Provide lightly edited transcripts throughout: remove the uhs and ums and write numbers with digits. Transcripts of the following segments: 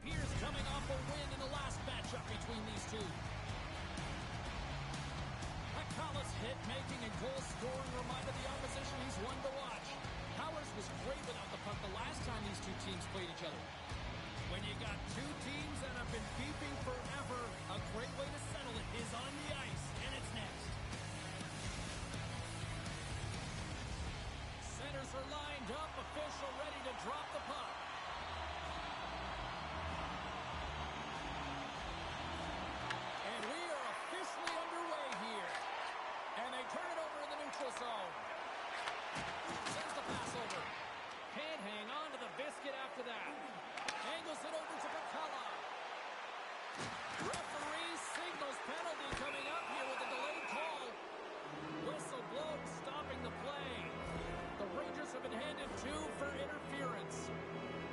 Pierce coming off a win in the last matchup between these two. Akala's hit-making and goal-scoring reminded the opposition he's one to watch. Powers was great without the puck the last time these two teams played each other. When you got two teams that have been beefing forever, a great way to settle it is on the ice, and it's next. Centers are lined up, official ready to drop the puck. And we are officially underway here. And they turn it over in the neutral zone. Sends the pass over. Can't hang on to the biscuit after that. Angles it over to Bakala. Referee signals penalty coming up here with a delayed call. Whistle blown, stopping the play. The Rangers have been handed 2 for interference.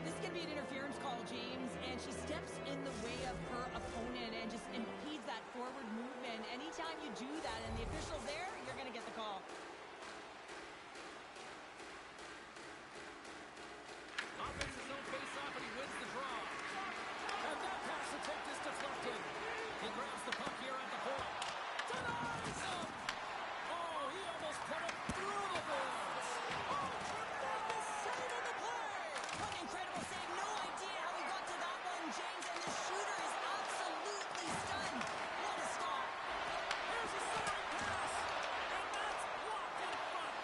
This could be an interference call, James, and she steps in the way of her opponent and just impedes that forward movement. Anytime you do that and the official's there, you're going to get the call. Offenses don't face off, and he wins the draw. And that pass attempt is deflected. He grabs the puck here at the point. Denies him! Oh, he almost put it through the boards. Oh, tremendous save in the play! What an incredible save. No idea how he got to that one, James, and the shooter is absolutely stunned. What a stop. Here's a centering pass, and that's blocked in front.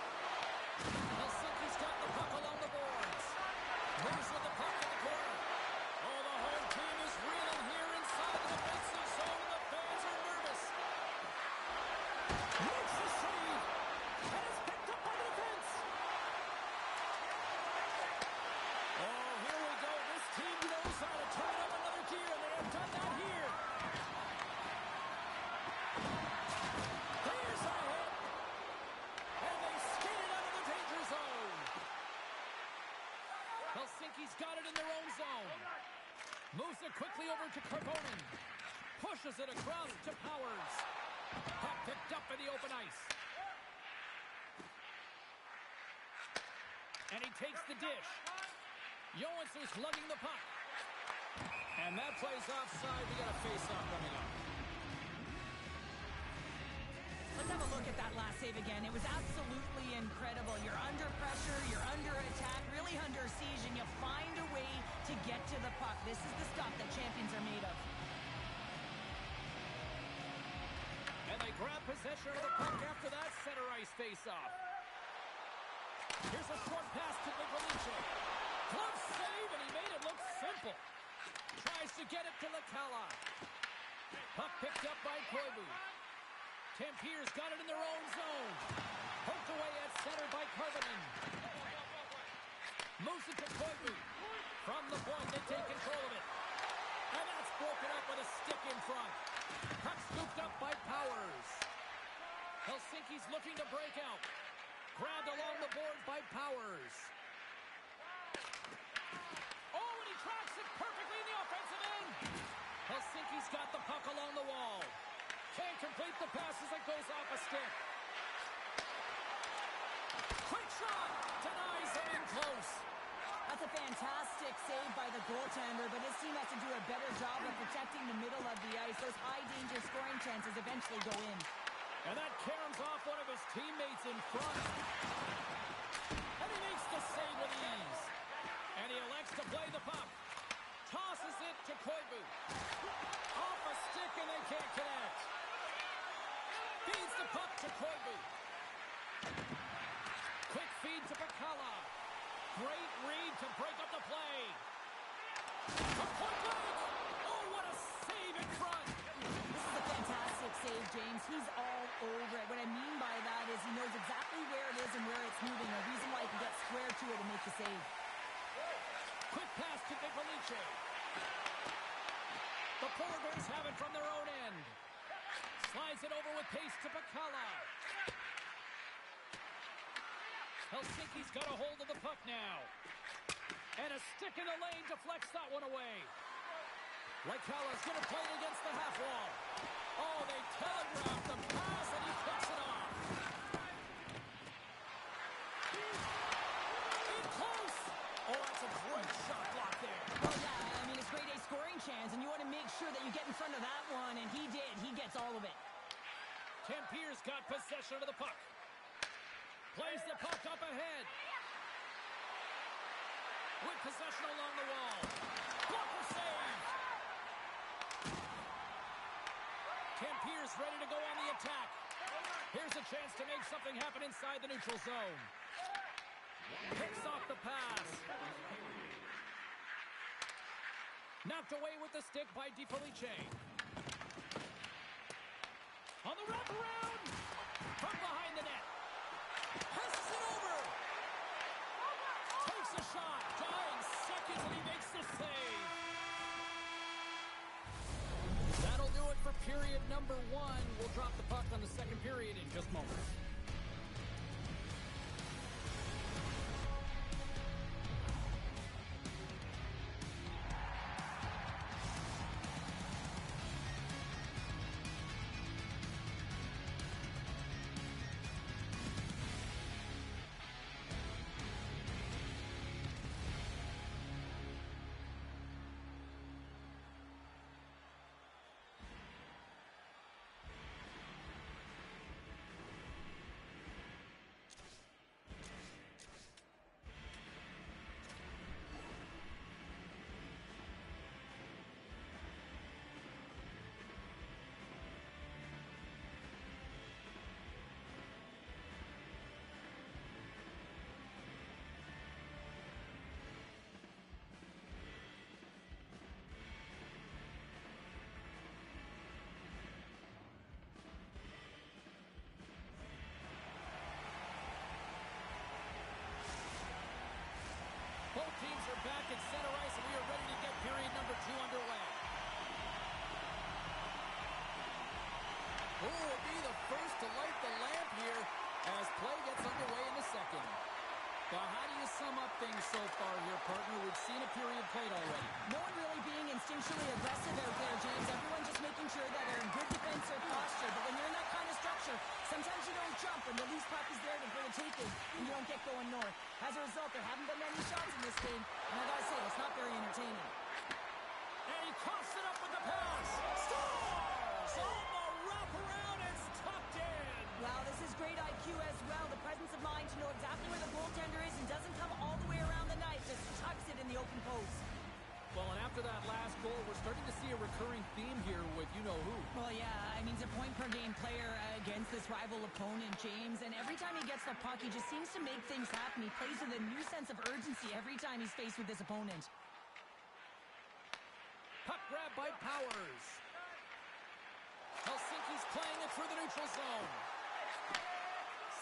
Helsinki's got the puck along the boards. Moves with the puck in the corner. Oh, the home team is reeling here inside the defensive zone, and the fans are nervous. Makes the save, and it's picked up by the defense. Oh, here we go. This team knows how to turn up another gear, and they have done that here. Here's a hit, and they skate it out of the danger zone. Helsinki's got it in their own zone. Moves it quickly over to Karvonen. Pushes it across to Powers. Puck picked up in the open ice. And he takes the dish. Johansson's lugging the puck. And that plays offside. We got a face-off coming up. Let's have a look at that last save again. It was absolutely incredible. You're under pressure, you're under attack, really under siege, and you find a way to get to the puck. This is the stuff that champions are made of. And they grab possession of the puck after that center ice face-off. Here's a short pass to Nikolice. Glove save, and he made it look simple. Tries to get it to Lakala. Puck picked up by Koivu. Tampier's got it in their own zone. Poked away at center by Karvonen. Moves it to Koivu. From the point, they take control of it. And that's broken up with a stick in front. Puck scooped up by Powers. Helsinki's looking to break out. Grabbed along the boards by Powers. Oh, and he tracks it perfectly in the offensive end. Helsinki's got the puck along the wall. Can't complete the pass as it goes off a stick. Quick shot! Denies him in close. That's a fantastic save by the goaltender, but his team has to do a better job of protecting the middle of the ice. Those high-danger scoring chances eventually go in. And that caroms off one of his teammates in front. And he makes the save with ease. And he elects to play the puck. Tosses it to Koivu. Off a stick, and they can't connect. Feeds the puck to Koivu. Quick feed to Bakala. Great read to break up the play. A point blank! Oh, what a save in front! This is a fantastic save, James. He's all over it. What I mean by that is he knows exactly where it is and where it's moving. A reason why he can get square to it and make the save. Quick pass to Nikolice. The Forwarders have it from their own end. Slides it over with pace to Bakala. Helsinki's got a hold of the puck now. And a stick in the lane deflects that one away. Lakala's going to play it against the half wall. Oh, they telegraphed the pass, and he picks it off. In close. Oh, that's a great shot block there. Oh, yeah, I mean, it's grade A scoring Ken Pierce got possession of the puck. Plays the puck up ahead. With possession along the wall. Blocker save. Ken Pierce ready to go on the attack. Here's a chance to make something happen inside the neutral zone. Picks off the pass. Knocked away with the stick by DiFelice. On the wraparound. From behind the net. Passes it over. Takes a shot. Dying seconds and he makes the save. That'll do it for period number 1. We'll drop the puck on the second period in just moments. Both teams are back at center ice, and we are ready to get period number 2 underway. Who will be the first to light the lamp here as play gets underway in the second? Well, how do you sum up things so far here, partner? We've seen a period played already. No one really being instinctually aggressive out there, James. Everyone just making sure that they're in good defensive posture. But when you're in that kind of structure, sometimes you don't jump when the loose puck is there for the taking, and you don't get going north. As a result, there haven't been many shots in this game, and I gotta say, it's not very entertaining. And he coughs it up with the pass. Stars! On the wraparound, it's tucked in. Wow, this is great IQ as well. The presence of mind to know exactly where the goaltender is and doesn't come all the way around the net. Just tucks it in the open post. Well, and after that last goal, we're starting to see a recurring theme here with you-know-who. Well, yeah, I mean, he's a point-per-game player against this rival opponent, James, and every time he gets the puck, he just seems to make things happen. He plays with a new sense of urgency every time he's faced with this opponent. Puck grab by Powers. Helsinki's playing it through the neutral zone.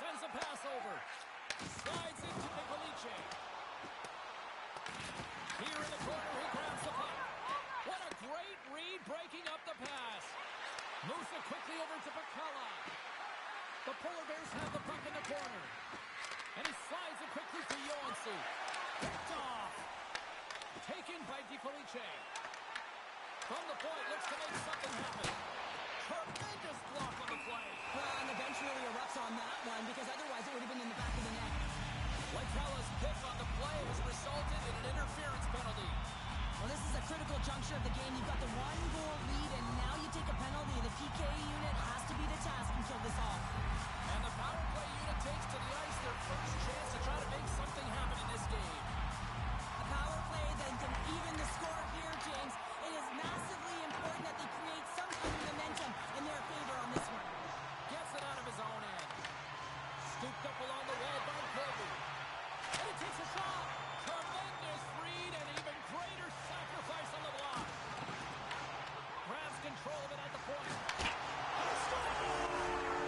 Sends a pass over. Slides into DiFelice. Here in the corner, he grabs the puck. What a great read, breaking up the pass. Moves it quickly over to Pacala. The Polar Bears have the puck in the corner. And he slides it quickly to Joensuu. Picked off. Taken by DiFelice. From the point, looks to make something happen. Tremendous block on the play. Well, and the bench really erupts on that one, because otherwise it would have been in the back of the net. Lakella's pick on the play has resulted in an interference penalty. Well, this is a critical juncture of the game. You've got the 1-goal lead, and now you take a penalty. The PK unit has to be the task and kill this off. And the power play unit takes to the ice their first chance to try to make something happen in this game. A power play that can even the score here, James. It is massively important that they create some kind of momentum in their favor on this one. Gets it out of his own end. Scooped up along the wall by Colby. And he takes a shot. Tremendous read and even greater sacrifice on the block. Grabs control of it at the point. And a strike!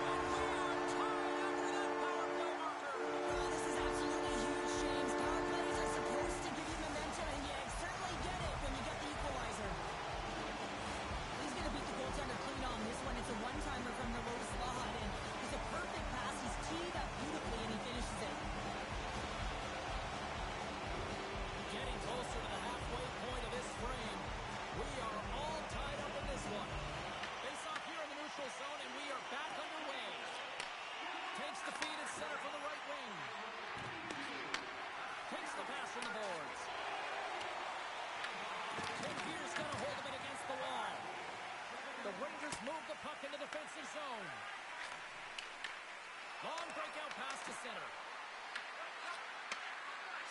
And we are tied after that power play marker. Well, this is absolutely huge, James. Power plays are supposed to give you momentum, and you certainly get it when you get the equalizer. He's going to beat the goaltender clean on this one. It's a one-timer from the low slot, and it's a perfect pass. He's teed up beautifully, and he finishes it. Getting closer to the halfway point of this frame. We are all tied up in this one. Face off here in the neutral zone, and we are back underway. Takes the feed at center from the right wing. Takes the pass from the boards. Ken Pierce got a hold of it against the wall. The Rangers move the puck in the defensive zone. Long breakout pass to center.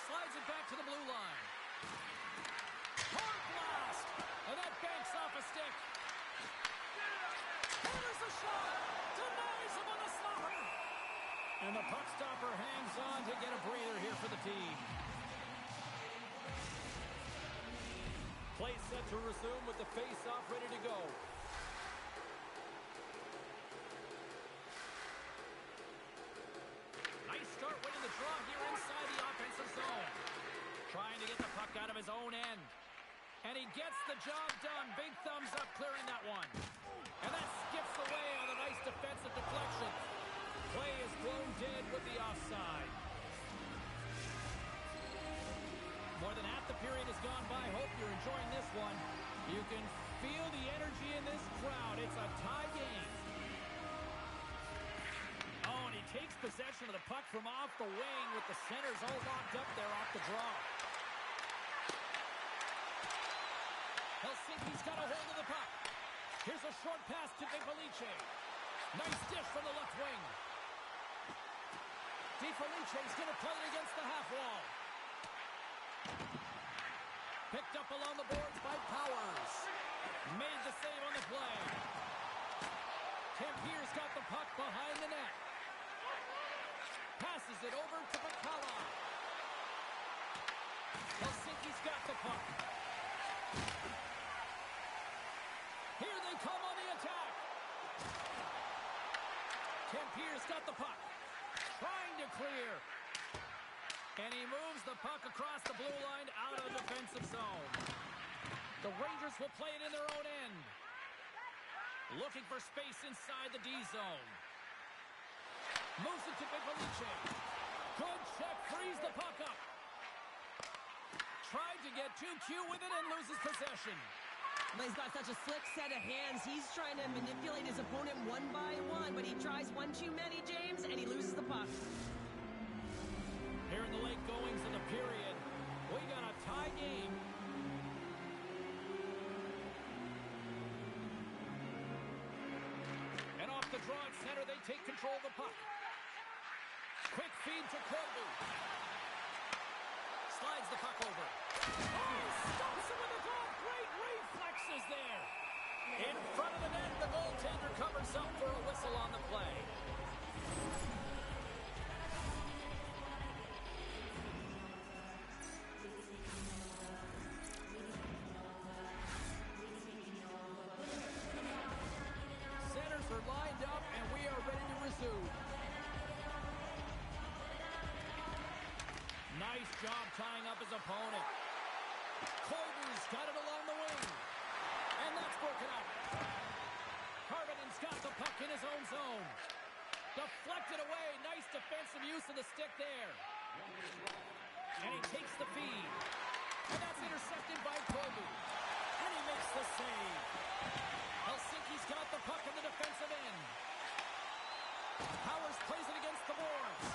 Slides it back to the blue line. Hard blast! And that banks off a stick. Here's a shot! Denies him on the stopper! And the puck stopper hangs on to get a breather here for the team. Play set to resume with the face-off ready to go. Nice start winning the draw here inside the offensive zone. Trying to get the puck out of his own end. And he gets the job done. Big thumbs up clearing that one. And that skips away on a nice defensive deflection. Play is blown dead with the offside. More than half the period has gone by. Hope you're enjoying this one. You can feel the energy in this crowd. It's a tie game. Oh, and he takes possession of the puck from off the wing with the centers all locked up there off the draw. Helsinki's got a hold of the puck. Here's a short pass to Felice. Nice dish from the left wing. Felice's going to play it against the half wall. Picked up along the boards by Powers. Made the save on the play. Tampier's got the puck behind the net. Passes it over to Bakala. Helsinki's got the puck. Here they come on the attack. Tampier's got the puck. Trying to clear. And he moves the puck across the blue line out of the defensive zone. The Rangers will play it in their own end. Looking for space inside the D zone. Moves it to Felice. Good check, frees the puck up. Tried to get too cute with it and loses possession. But he's got such a slick set of hands. He's trying to manipulate his opponent one by one, but he tries one too many, James, and he loses the puck. Here in the late goings of the period, we got a tie game. And off the draw at center, they take control of the puck. Quick feed to Koivu. Slides the puck over. Oh, stops it with a glove. Great reflexes there. In front of the net, the goaltender covers up for a whistle on the play. Centers are lined up, and we are ready to resume. Nice job tying up his opponent. Koivu's got it along the wing. And that's broken up. Harvinen's got the puck in his own zone. Deflected away. Nice defensive use of the stick there. And he takes the feed. And that's intercepted by Koivu. And he makes the save. Helsinki's got the puck in the defensive end. Powers plays it against the boards.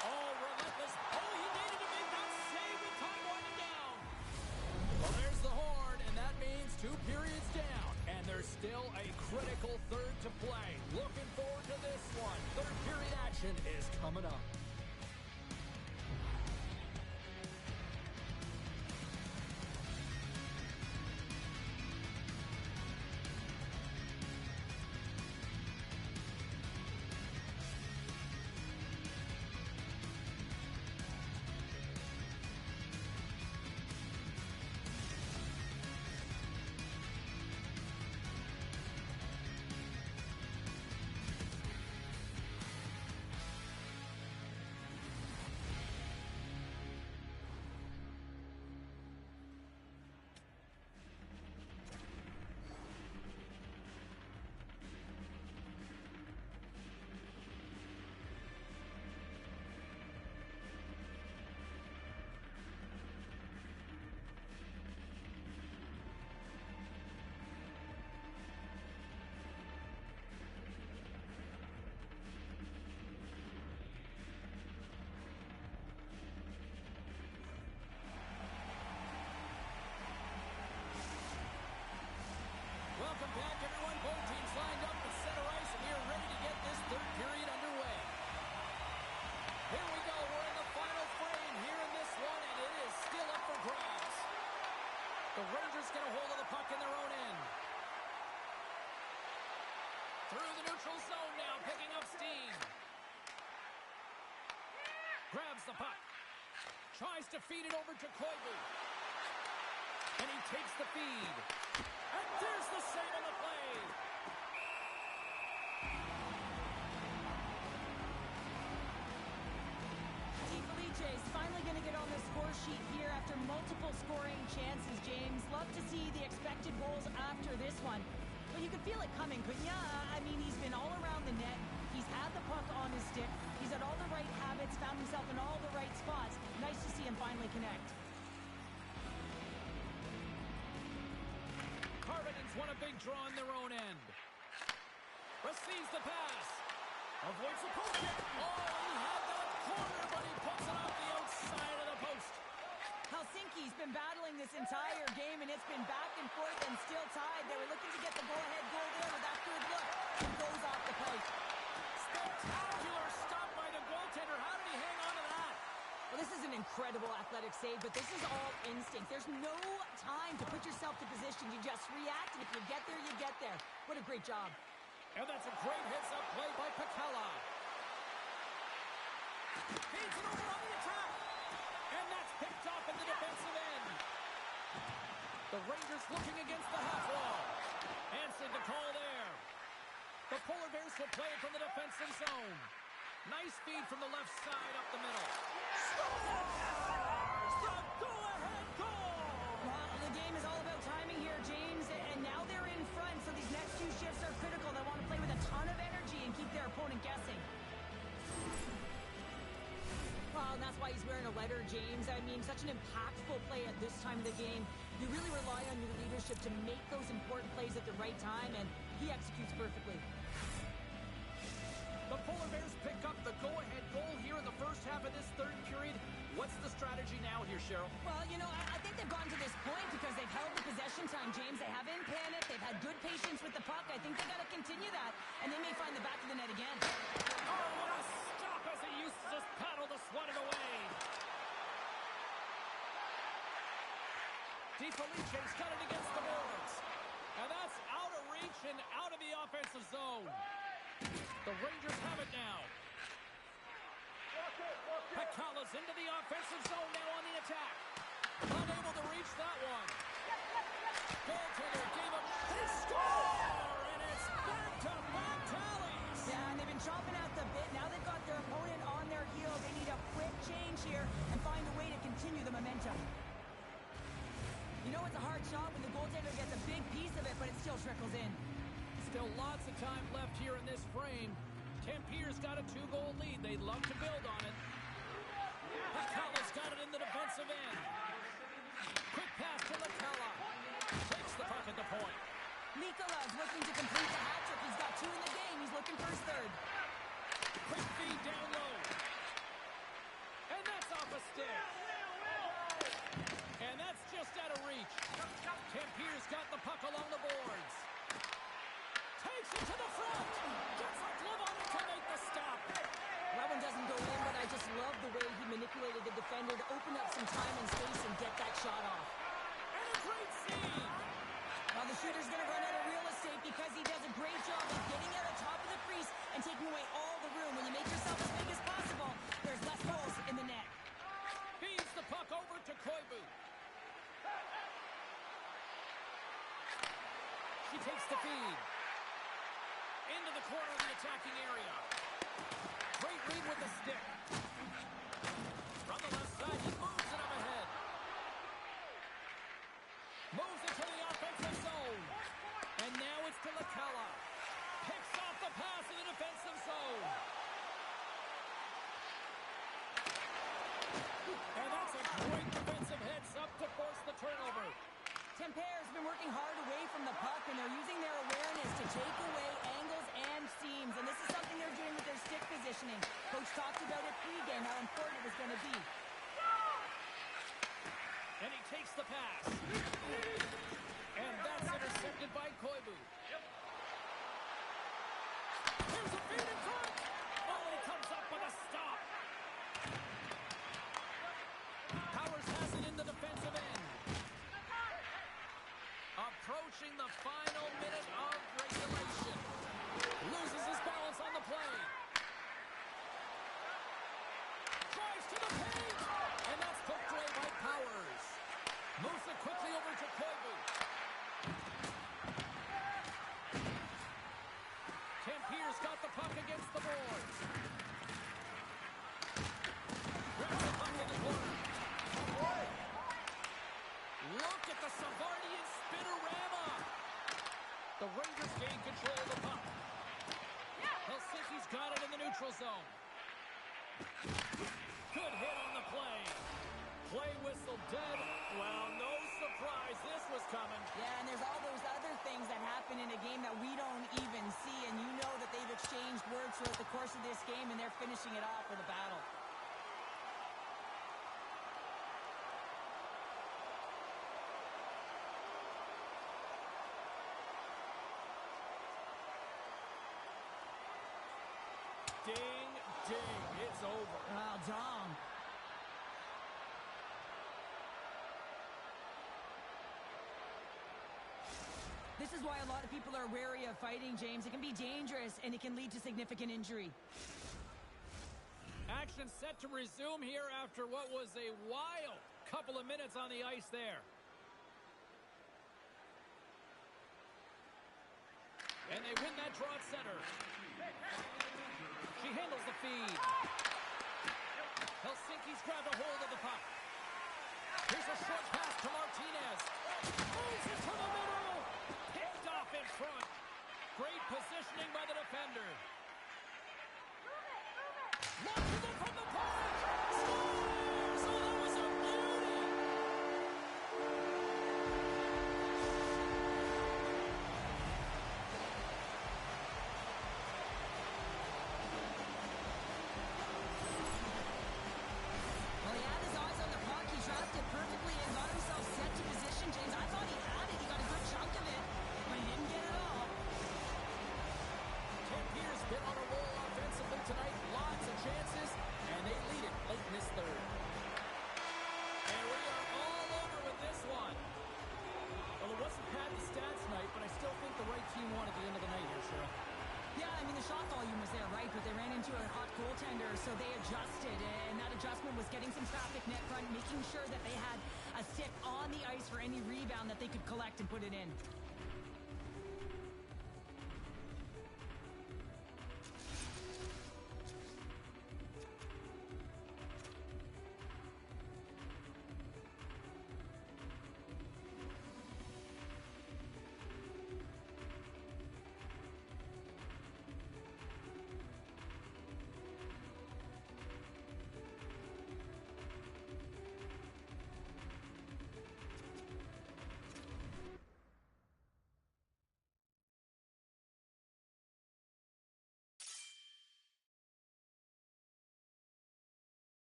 Oh, relentless. Oh, he needed to make that save with time winding down. Well, there's the horn, and that means 2 periods down. And there's still a critical third to play. Looking forward to this one. Third period action is coming up. the puck. Tries to feed it over to Koivu. And he takes the feed. And there's the save on the play. DeFelice's finally going to get on the score sheet here after multiple scoring chances, James. Love to see the expected goals after this one. But you could feel it coming, couldn't ya? I mean, he's been all around the net. He's had the puck on his stick. He's had all the right habits, found himself in all the right spots. Nice to see him finally connect. Harvinen's won a big draw in their own end. Receives the pass. Avoids the post kick. Oh, he had that corner, but he puts it off the outside of the post. Helsinki's been battling this entire game, and it's been back and forth and still tied. They were looking to get the go-ahead goal there with that good look. It goes off the post. Spectacular stop by the goaltender. How did he hang on to that? Well, this is an incredible athletic save, but this is all instinct. There's no time to put yourself to position. You just react, and if you get there, you get there. What a great job. And that's a great heads-up play by Pekala. Feeds it over on the attack. And that's picked off in the defensive end. The Rangers looking against the half wall. Answered the call there. The Polar Bears will play it from the defensive zone. Nice feed from the left side up the middle. The go-ahead goal! Well, the game is all about timing here, James, and now they're in front, so these next two shifts are critical. They want to play with a ton of energy and keep their opponent guessing. Well, and that's why he's wearing a letter, James. I mean, such an impactful play at this time of the game. You really rely on your leadership to make those important plays at the right time, and he executes perfectly. The Polar Bears pick up the go-ahead goal here in the first half of this third period. What's the strategy now here, Cheryl? Well, you know, I think they've gotten to this point because they've held the possession time, James. They haven't panicked. They've had good patience with the puck. I think they got to continue that, and they may find the back of the net again. Oh, what a stop as he used to just paddle to swat it away. DeFelice's got it against the boards. And that's out of reach and out of the offensive zone. The Rangers have it now. Pekala's into the offensive zone now on the attack. Unable to reach that one. Goaltender gave up. They score! And it's back-to-back tallies. Yeah, and they've been chomping at the bit. Now they've got their opponent on their heels. They need a quick change here and find a way to continue the momentum. You know it's a hard shot when the goaltender gets a big piece of it, but it still trickles in. Still lots of time left here in this frame. Tampier's got a 2-goal lead. They'd love to build on it. Pekala's got it in the defensive end. Quick pass to Pekala. Takes the puck at the point. Mikola's looking to complete the hat trick. He's got 2 in the game. He's looking for his third. Quick feed down low. And that's off a stick. And that's just out of reach. Tampier's got the puck along the boards. Takes it to the front. Gets a glove on it to make the stop. That one doesn't go in, but I just love the way he manipulated the defender to open up some time and space and get that shot off. And a great save. Now the shooter's going to run out of real estate because he does a great job of getting out of top of the crease and taking away all the room. When you make yourself as big as possible, there's less holes in the net. Feeds the puck over to Koivu. She takes the feed. Into the corner of the attacking area. Great lead with the stick. From the left side, he moves it up ahead. Moves it to the offensive zone. And now it's to Pekala. Picks off the pass in the defensive zone. And that's a great defensive heads-up to force the turnover. Tampere's been working hard away from the puck, and they're using their awareness to take away angles and seams. And this is something they're doing with their stick positioning. Coach talked about it pregame, how important it was going to be. And he takes the pass. And that's intercepted by Koivu. Here's a feed in front. Oh, he comes up with a stop. Powers has it in the defensive end. Approaching the final minute of regulation. Loses his balance on the play. Drives to the paint. neutral zone. Good hit on the play. Play whistle dead. Well, no surprise this was coming. Yeah, and there's all those other things that happen in a game that we don't even see, and you know that they've exchanged words throughout the course of this game, and they're finishing it off with a battle. Ding, ding, it's over. Well, Dom. This is why a lot of people are wary of fighting, James. It can be dangerous, and it can lead to significant injury. Action set to resume here after what was a wild couple of minutes on the ice there. And they win that draw at center. She handles the feed. Helsinki's grabbed a hold of the puck. Here's a short pass to Martinez. Moves it to the middle. Picked off in front. Great positioning by the defender. Launches it from the point. Scores! Oh, that was a beauty. Well, he had his eyes on the puck. He dropped it perfectly and got himself set to position, James. I thought he had it. He got a good chunk of it, but he didn't get it all. Tampier's been on a roll offensively tonight. Lots of chances, and they lead it late in this third. And we are all over with this one. Well, it wasn't Pat's stats night, but I still think the right team won at the end of the night here, Cheryl. Yeah, I mean, the shot volume was there, right? But they ran into a hot goaltender, so they adjusted. And that adjustment was getting some traffic net front, making sure that they had a stick on the ice for any rebound that they could collect and put it in.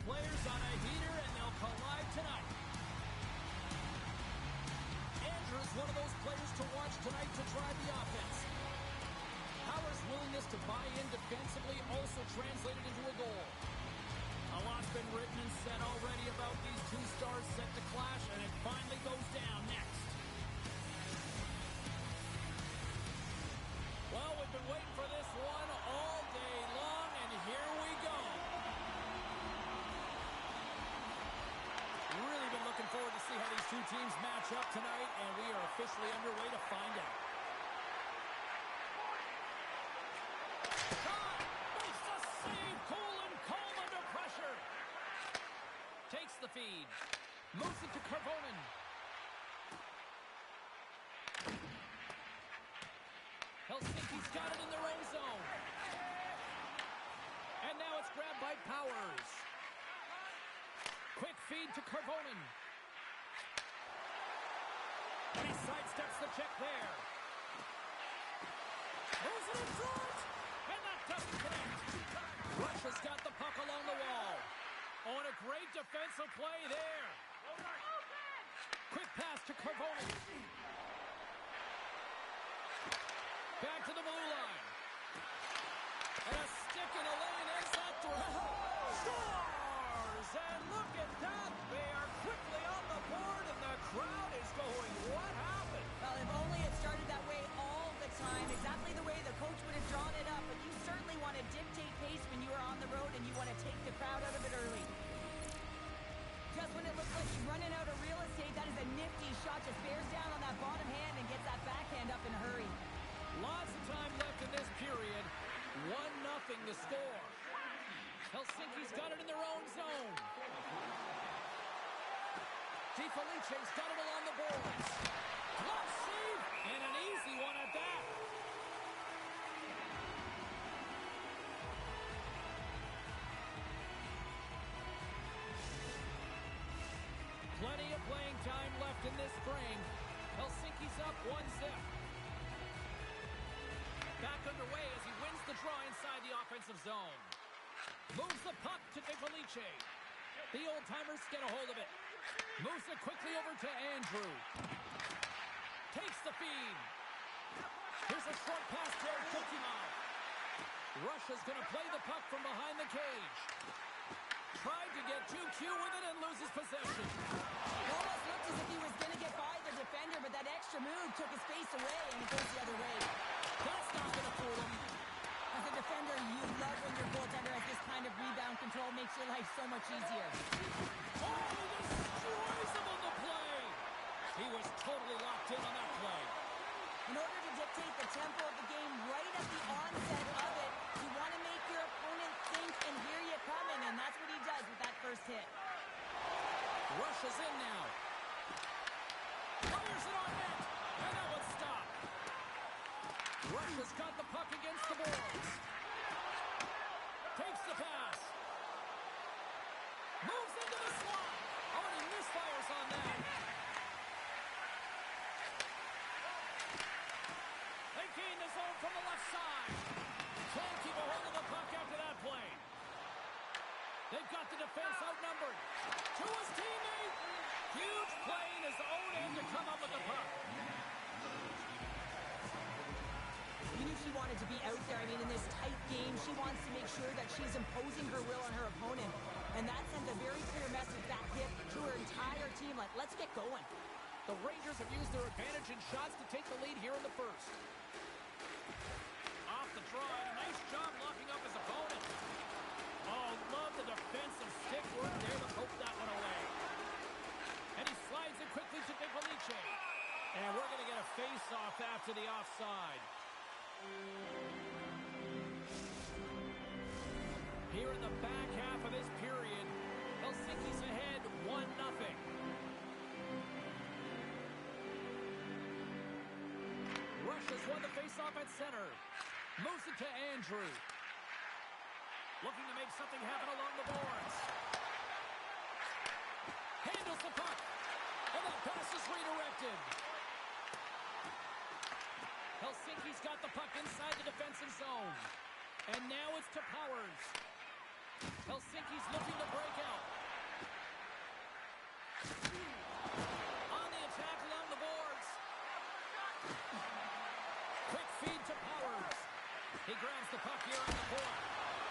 players on a heater, and they'll collide tonight. Andrew's one of those players to watch tonight to drive the offense. Power's willingness to buy in defensively also translated into a goal. A lot's been written and said already about these two stars set to clash, and it finally goes down next. Well, we've been waiting for this one all day long, and here we go. Really been looking forward to see how these two teams match up tonight, and we are officially underway to find out. Shot! Makes the save! Cool and calm under pressure. Takes the feed. Moves it to Karvonen. Helsinki's got it in their own zone. And now it's grabbed by Powers. Quick feed to Karvonen. And he sidesteps the check there. Moves it in front. And that doesn't connect. Russia's got the puck along the wall. Oh, and a great defensive play there. Quick pass to Karvonen. Back to the blue line. And a stick in the lane ends that throw. Scores! And look at that. They are quickly on the board, and the crowd is going, what happened? Well, if only it started that way all the time, exactly the way the coach would have drawn it up, but you certainly want to dictate pace when you are on the road, and you want to take the crowd out of it early. Just when it looks like he's running out of real estate, that is a nifty shot. Just bears down on that bottom hand and gets that backhand up in a hurry. Lots of time left in this period. 1-0 the score. Helsinki's got it in their own zone. DiFelice's got it along the boards. Glove save, and an easy one at that. Plenty of playing time left in this frame. Helsinki's up 1-0. Back underway as he wins the draw inside the offensive zone. Moves the puck to DiFelice. The old-timers get a hold of it. Moves it quickly over to Andrew. Takes the feed. Here's a short pass to Kukimov. Russia's going to play the puck from behind the cage. Tried to get too cute with it and loses possession. It almost looked as if he was going to get by the defender, but that extra move took his face away, and it goes the other way. That's not going to fool him. As a defender, you love when your goaltender has this kind of rebound control. Makes your life so much easier. Oh, he destroys him on the play. He was totally locked in on that play. In order to dictate the tempo of the game right at the onset of it, you want to make your opponent think and hear you coming, and that's what he does with that first hit. Russia's in now. Fires it on net, and that one's stopped. Russia's got the puck against the boards. Takes the pass. Moves into the slot. Oh, and he misfires on that. They gain the zone from the left side. Can't keep a hold of the puck after that play. They've got the defense outnumbered. To his teammate. Huge play in his own end to come up with the puck. You knew she wanted to be out there. I mean, in this tight game, she wants to make sure that she's imposing her will on her opponent. And that sends a very clear message back hit to her entire team, like, let's get going. The Rangers have used their advantage in shots to take the lead here in the first. Off the draw, and a nice job locking up his opponent. Oh, love the defensive stick work there to poke that one away. And he slides it quickly to DiFelice. And we're going to get a face-off after the offside. Here in the back half of this period, Helsinki's ahead 1-0. Russia's won the face-off at center. Moves it to Andrew. Looking to make something happen along the boards. Handles the puck. And that pass is redirected. Helsinki's got the puck inside the defensive zone. And now it's to Powers. Helsinki's looking to break out. here in the fourth.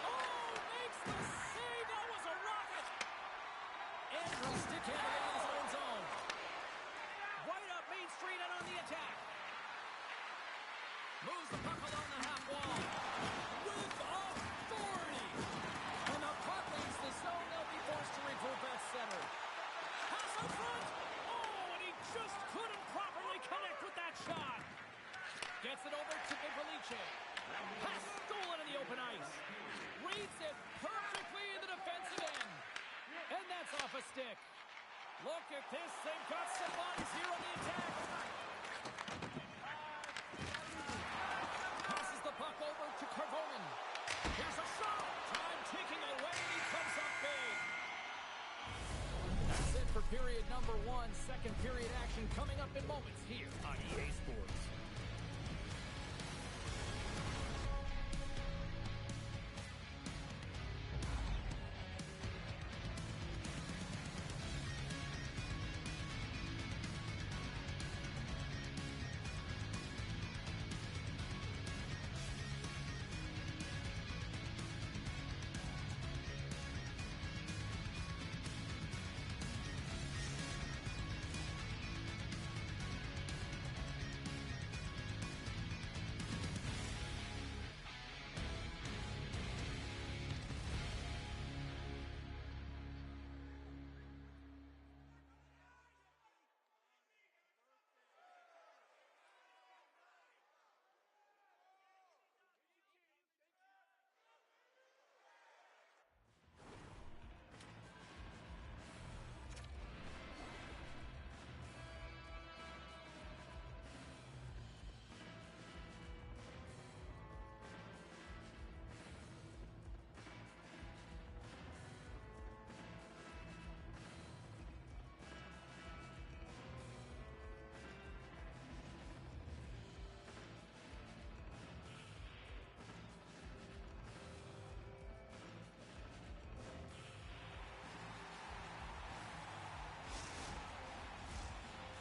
Oh, makes the save. That was a rocket. Andrews stick handling in his own zone. Right up Main Street and on the attack. Moves the puck along the half wall. With authority. And the puck leaves the zone. They'll be forced to regroup at center. Pass out front. Oh, and he just couldn't properly connect with that shot. Gets it over to Nicoliche. Pass stolen in the open ice. Reads it perfectly in the defensive end. And that's off a stick. Look at this. They've got some bodies here on the attack. Passes the puck over to Carvonen. Here's a shot. Time ticking away. He comes up big. That's it for period number one. Second period action coming up in moments here on EA Sports.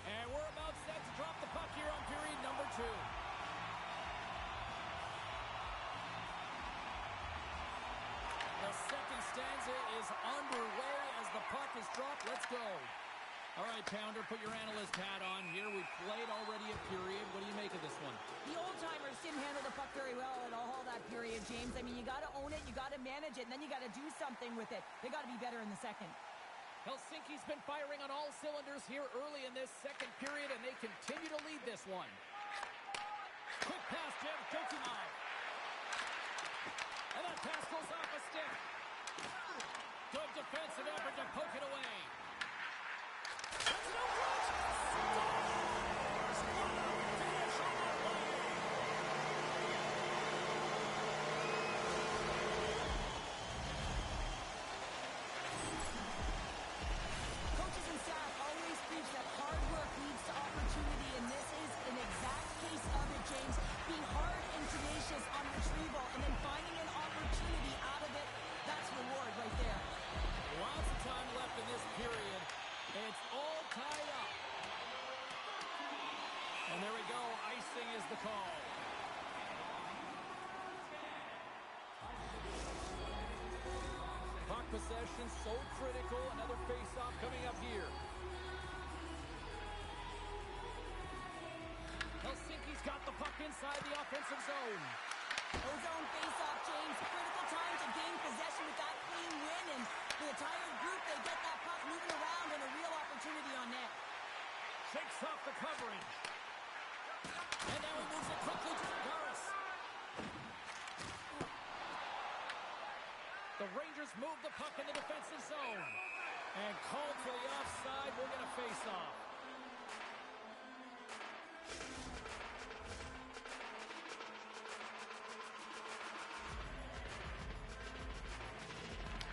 And we're about set to drop the puck here on period number two. The second stanza is underway as the puck is dropped. Let's go. All right, Pounder, put your analyst hat on here. We've played already a period. What do you make of this one? The old-timers didn't handle the puck very well at all that period, James. I mean, you got to own it, you got to manage it, and then you got to do something with it. They got to be better in the second. Helsinki's been firing on all cylinders here early in this second period, and they continue to lead this one. Quick pass, Jim Jokimal. And that pass goes off a stick. Good defensive effort to poke it away. That's no good. Scores! What a finish on that play. Coaches and staff always preach that hard work leads to opportunity, and this is an exact case of it, James. Being hard and tenacious on retrieval and then finding an opportunity out of it, that's reward right there. Lots of time left in this period. It's all tied up. And there we go. Icing is the call. Puck possession so critical. Another face-off coming up here. Helsinki's got the puck inside the offensive zone. Ozone face-off, James. Critical time to gain possession with that clean win, and for the tired group, they get that puck moving around and a real opportunity on net. Shakes off the coverage. And now he moves it quickly to Garis. The Rangers move the puck in the defensive zone. And called for the offside. We're going to face off.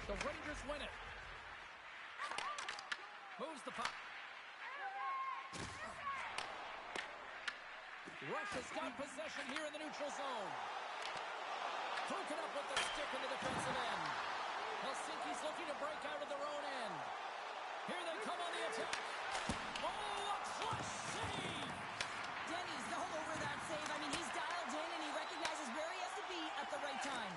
The Rangers win it. Moves the puck. Russia's got possession here in the neutral zone. Broken up with the stick in the defensive end. Helsinki's looking to break out of their own end. Here they come on the attack. Oh, a clutch save! Denny's all over that save. I mean, he's dialed in and he recognizes where he has to be at the right time.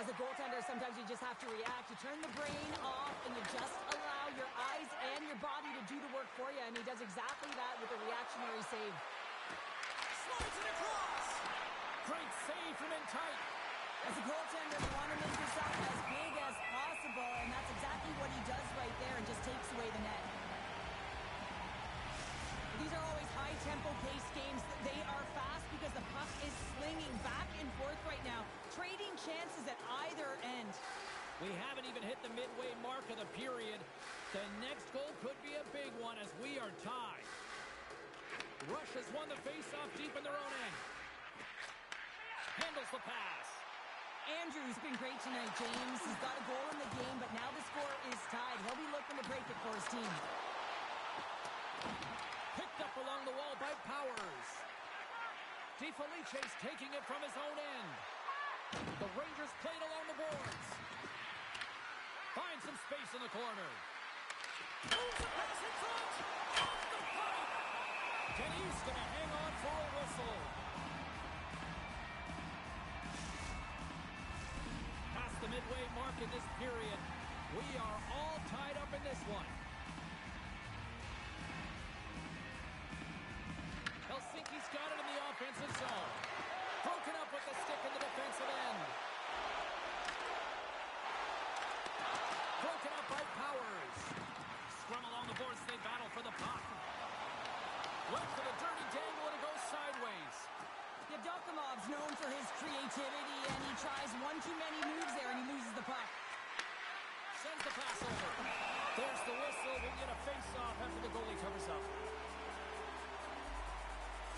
As a goaltender, sometimes you just have to react. You turn the brain off and you just allow your eyes and your body to do the work for you, and he does exactly that with a reactionary save. Slides it across! Great save from in tight. As a goaltender, you want to make yourself as big as possible, and that's exactly what he does right there and just takes away the net. These are always high-tempo pace games. They are fast because the puck is slinging back and forth right now, trading chances at either end. We haven't even hit the midway mark of the period. The next goal could be a big one as we are tied. Rush has won the faceoff deep in their own end. Handles the pass. Andrew's been great tonight, James. He's got a goal in the game, but now the score is tied. He'll be looking to break it for his team. Picked up along the wall by Powers. DeFelice's taking it from his own end. The Rangers played along the boards. Finds some space in the corner. Moves the pass in front. Off the pipe. Denny's going to hang on for a whistle. Past the midway mark in this period. We are all tied up in this one. Helsinki's got it in the offensive zone. Broken up with the stick in the defensive end. Broken up by Powers. Scrum along the boards, they battle for the puck. Went for the dirty dangle and it goes sideways. Yevdokimov's known for his creativity, and he tries one too many moves there, and he loses the puck. Sends the pass over. There's the whistle. We'll get a face-off after the goalie covers up.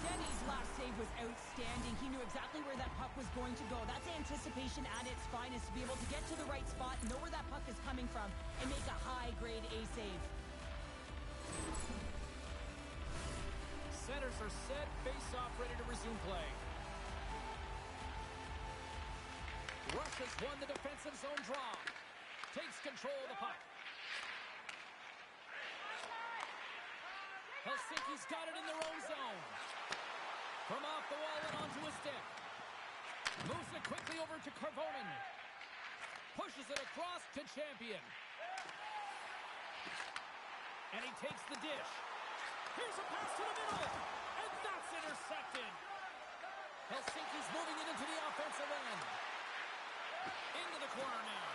Denny's last save was outstanding. He knew exactly where that puck was going to go. That's anticipation at its finest, to be able to get to the right spot, know where that puck is coming from, and make a high-grade A save. Centers are set, face-off, ready to resume play. Rush has won the defensive zone draw. Takes control of the puck. Helsinki's got it in their own zone. From off the wall and onto his stick. Moves it quickly over to Karvonen. Pushes it across to Champion. And he takes the dish. Here's a pass to the middle. And that's intercepted. Helsinki's moving it into the offensive end. Into the corner now.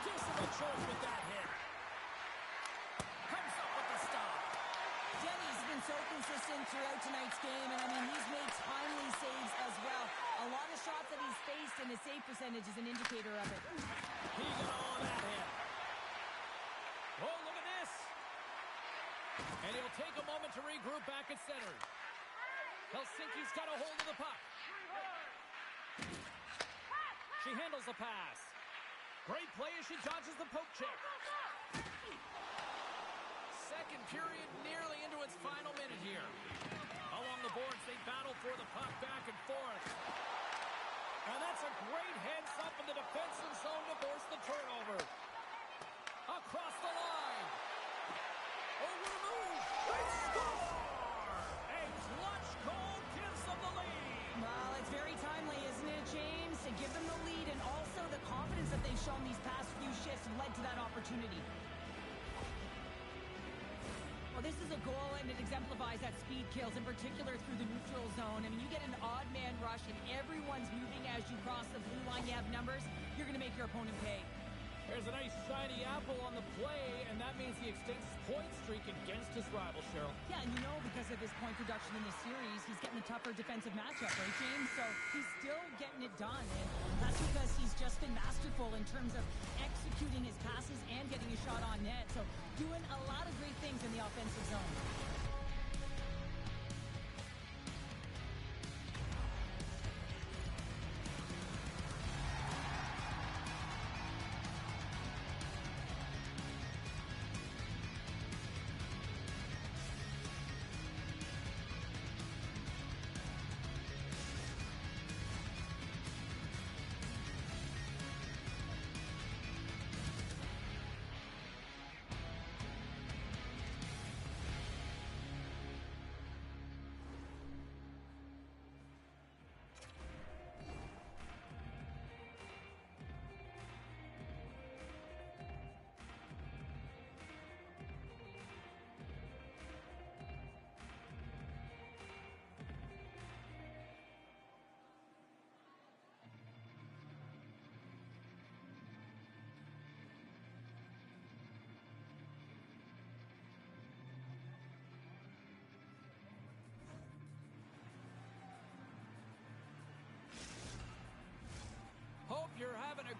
Gives him a choice with that hit. Comes up with the stop. Denny's been so consistent throughout tonight's game, and I mean, he's made timely saves as well. A lot of shots that he's faced, and his save percentage is an indicator of it. He got all of that hit. Oh, look at this. And he'll take a moment to regroup back at center. Helsinki's got a hold of the puck. She handles the pass. Great play as she dodges the poke check. Second period nearly into its final minute here. Along the boards, they battle for the puck back and forth. And that's a great heads up in the defensive zone to force the turnover. Across the line. Oh, what a move. They score! A clutch goal gives them the lead. Well, it's very timely, isn't it, James? To give them the lead, and also the confidence that they've shown these past few shifts led to that opportunity. Well, this is a goal, and it exemplifies that speed kills, in particular through the neutral zone. I mean, you get an odd man rush, and everyone's moving as you cross the blue line. You have numbers. You're going to make your opponent pay. There's a nice shiny apple on the play, and that means he extends his point streak against his rival, Cheryl. Yeah, and you know, because of his point production in this series, he's getting a tougher defensive matchup, right, James? So he's still getting it done, and that's because he's just been masterful in terms of executing his passes and getting a shot on net. So doing a lot of great things in the offensive zone.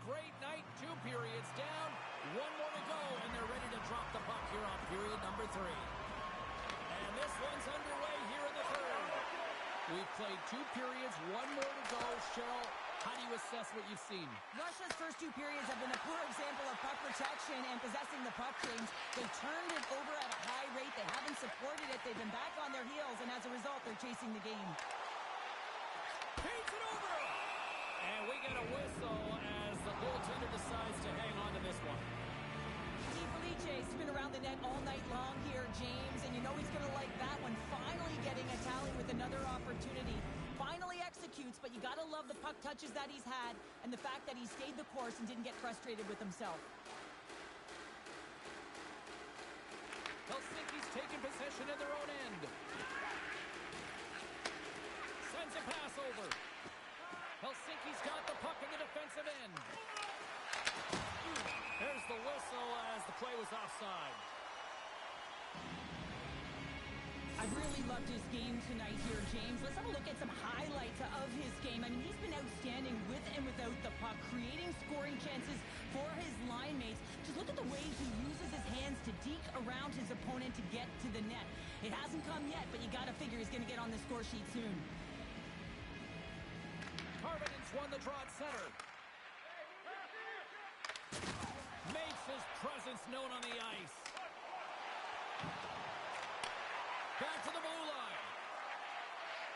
great night. 2 periods down. 1 more to go, and they're ready to drop the puck here on period number 3. And this one's underway here in the third. We've played 2 periods, 1 more to go. Cheryl, how do you assess what you've seen? Russia's first 2 periods have been a poor example of puck protection and possessing the puck, James. They've turned it over at a high rate. They haven't supported it. They've been back on their heels, and as a result, they're chasing the game. Paints it over! And we get a whistle as the goaltender decides to hang on to this one. Felice's been around the net all night long here, James, and you know he's going to like that one. Finally getting a tally with another opportunity. Finally executes, but you got to love the puck touches that he's had and the fact that he stayed the course and didn't get frustrated with himself. Helsinki's taking possession in their own end. Sends a pass over. Helsinki's got the puck in the defensive end. There's the whistle as the play was offside. I've really loved his game tonight here, James. Let's have a look at some highlights of his game. I mean, he's been outstanding with and without the puck, creating scoring chances for his line mates. Just look at the way he uses his hands to deke around his opponent to get to the net. It hasn't come yet, but you got to figure he's going to get on the score sheet soon. Karvinen's won the draw at center. Makes his presence known on the ice. Back to the blue line.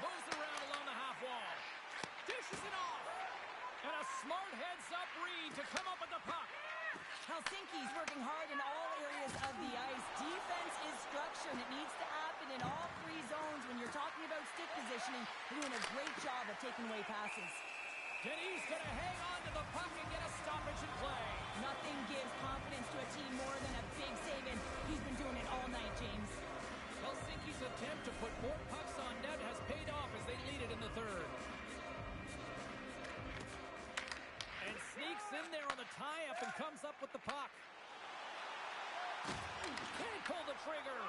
Moves it around along the half wall. Dishes it off. And a smart heads-up read to come up with the puck. Helsinki's working hard in all areas of the ice. Defense is structure, and it needs to happen in all 3 zones. When you're talking about stick positioning, they're doing a great job of taking away passes. Denny's going to hang on to the puck and get a stoppage in play. Nothing gives confidence to a team more than a big save, and he's been doing it all night, James. Helsinki's attempt to put more pucks on net has paid off as they lead it in the third. And sneaks in there on the tie-up and comes up with the puck. Can't pull the trigger.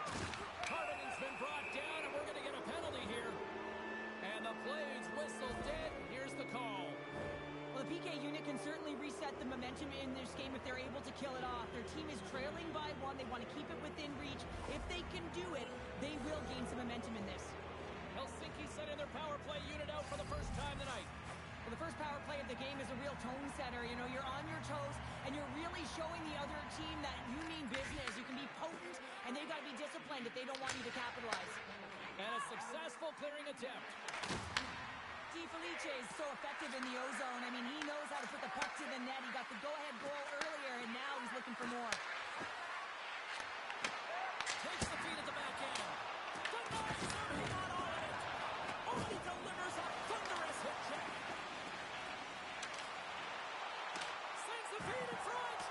Karvinen's been brought down, and we're going to get a penalty here. And the play's whistle dead. Here's the call. Well, the PK unit can certainly reset the momentum in this game if they're able to kill it off. Their team is trailing by 1. They want to keep it within reach. If they can do it, they will gain some momentum in this. Helsinki sending their power play unit out for the first time tonight. Well, the first power play of the game is a real tone setter. You know, you're on your toes, and you're really showing the other team that you mean business. You can be potent, and they've got to be disciplined if they don't want you to capitalize. And a successful clearing attempt. Felice is so effective in the O-zone. I mean, he knows how to put the puck to the net. He got the go-ahead goal earlier, and now he's looking for more. Takes the feed at the back end. Denies him. He's not on it. Oh, he delivers a thunderous hit check. Sends the feed in front.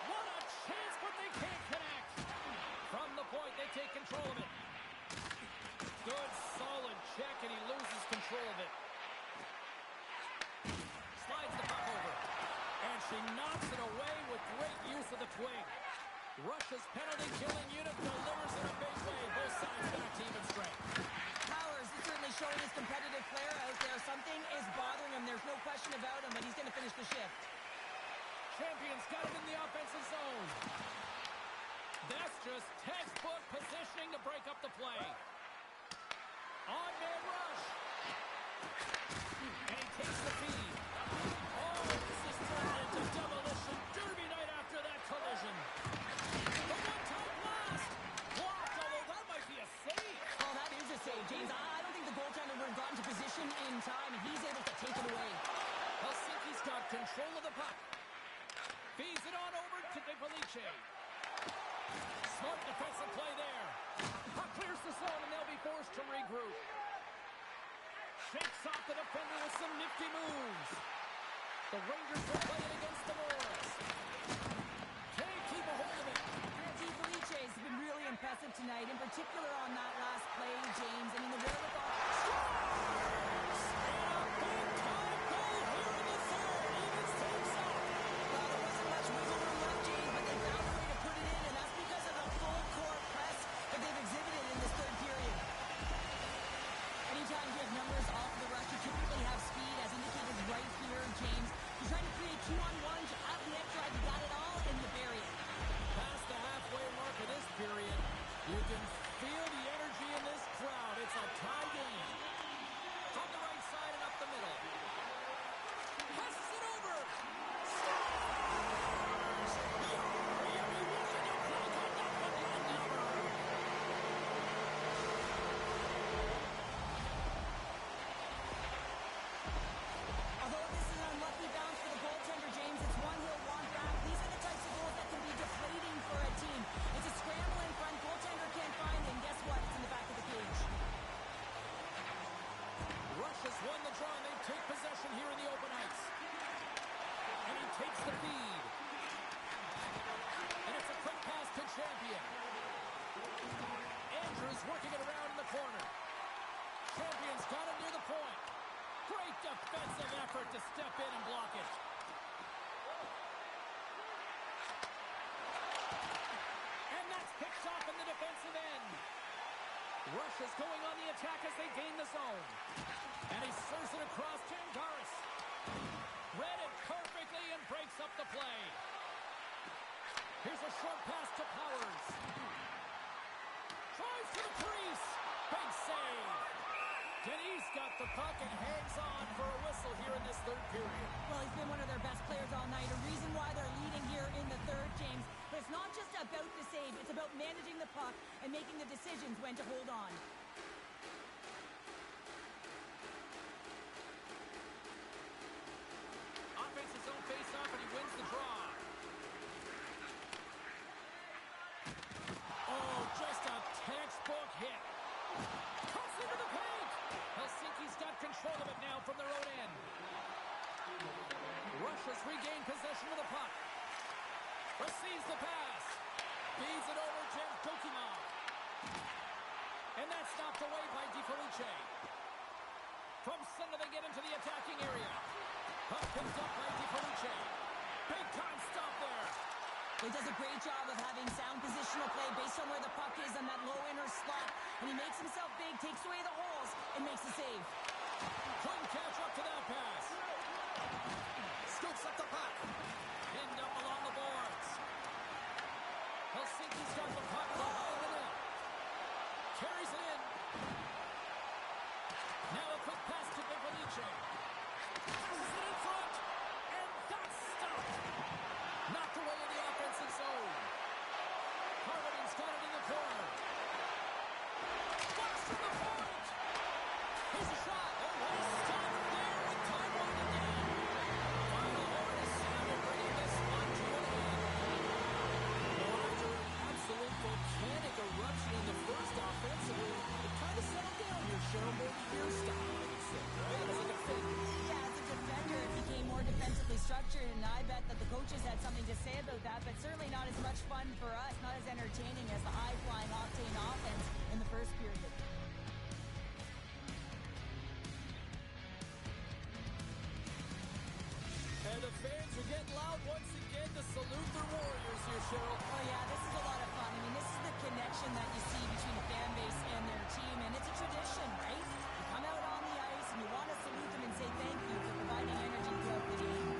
What a chance, but they can't connect. From the point, they take control of it. Good, solid check, and he loses control of it. Slides the puck over. And she knocks it away with great use of the twig. Russia's penalty-killing unit delivers in a big way. Both sides back to even strength. Powers is certainly showing his competitive flair out there. Something is bothering him. There's no question about him, but he's going to finish the shift. Champions got it in the offensive zone. That's just textbook positioning to break up the play. On-man rush. And he takes the feed. Oh, this is turned into demolition derby night after that collision. The one-time blast. Blocked, although that might be a save. Oh, that is a save, James. I don't think the goaltender would have gotten to position in time, and he's able to take it away. Helsinki's got control of the puck. Feeds it on over to Felice. Smart defensive play there. Puck clears the zone, and they'll be forced to regroup. Shakes off the defender with some nifty moves. The Rangers will play it against the Morris. Can't keep a hold of it. Felice has been really impressive tonight, in particular on that last play, James. I mean, the wherewithal. And a big-time goal here in the third. Evans takes up. Well, there wasn't much wiggle room left, James, but they found a way to put it in, and that's because of the full court press that they've exhibited in this third period. Anytime you have numbers off the rush, you typically have speed, as indicated right here, James. He You're trying to create 2-on-1s, you have the edge drive, you got it all, and you bury it. Past the halfway mark of this period, you can feel the energy in this crowd. It's a tie game. From the right side and up the middle. Passes it over. Although this is an unlucky bounce for the goaltender, James, it's one he'll want back. These are the types of goals that can be deflating for a team. It's a scramble in front, goaltender can't find it, and guess what? It's in the back of the cage. Rush has won the draw, and they take possession here in the open ice. And he takes the feed. And it's a quick pass to Champion. Andrews working it around in the corner. Champion's got it near the point. Great defensive effort to step in and block it. And that's picked off in the defensive end. Rush is going on the attack as they gain the zone. And he serves it across to Angaris. Read it perfectly and breaks up the play. Here's a short pass to Powers. Drives to the crease. Big save. Denise got the puck and hangs on for a whistle here in this third period. Well, he's been one of their best players all night. A reason why they're leading here in the third, James. But it's not just about the save. It's about managing the puck and making the decisions when to hold on. Offense his own face-off, and he wins the draw. Oh, just a textbook hit. Cuts into the paint. Helsinki's got control of it now from their own end. Russia's regained possession of the puck. Receives the pass. Feeds it over to Dokimov. And that's knocked away by DiFelice. From center they get into the attacking area. Puck picked up by DiFelice. Big time stop there. He does a great job of having sound positional play based on where the puck is on that low inner slot. And he makes himself big, takes away the holes, and makes the save. Couldn't catch up to that pass. Scoops up the puck. Pinned up along the boards. Helsinki's got the puck behind the net. Carries it in. Now a quick pass to Bivalice. Passes it in front. And that's stopped. Knocked away in the offensive zone. Harmon's got it in the corner. Flash from the point. Here's a shot. Oh, what a stop there with time winding down. Final horn is sounded, bringing this one to an end. Well, after an absolute volcanic eruption in the first offensively, it kind of settled down here, Cheryl. More to your style, I would say, right? As a defender. Yeah, as a defender, it became more defensively structured, and I bet that the coaches had something to say about that, but certainly not as much fun for us, not as entertaining as the high-flying octane offense in the first period. And the fans are getting loud once again to salute their Warriors here, Cheryl. Oh, yeah, this is a lot of fun. I mean, this is the connection that you see between the fan base and their team, and it's a tradition, right? You come out on the ice, and you want to salute them and say thank you for providing energy throughout the game.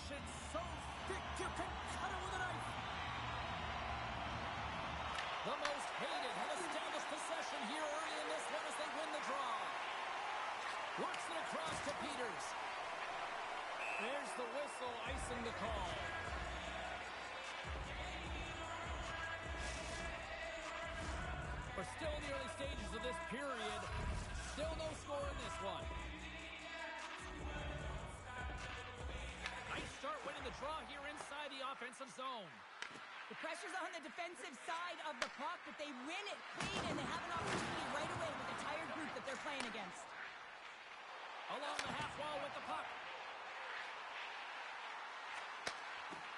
action so thick you can cut it with a knife. The most hated have established possession here early in this one as they win the draw. Works it across to Peters. There's the whistle, icing the call. We're still in the early stages of this period. Still no score in this one. Nice start winning the draw here inside the offensive zone. The pressure's on the defensive side of the puck, but they win it clean, and they have an opportunity right away with the tired group that they're playing against. Along the half wall with the puck.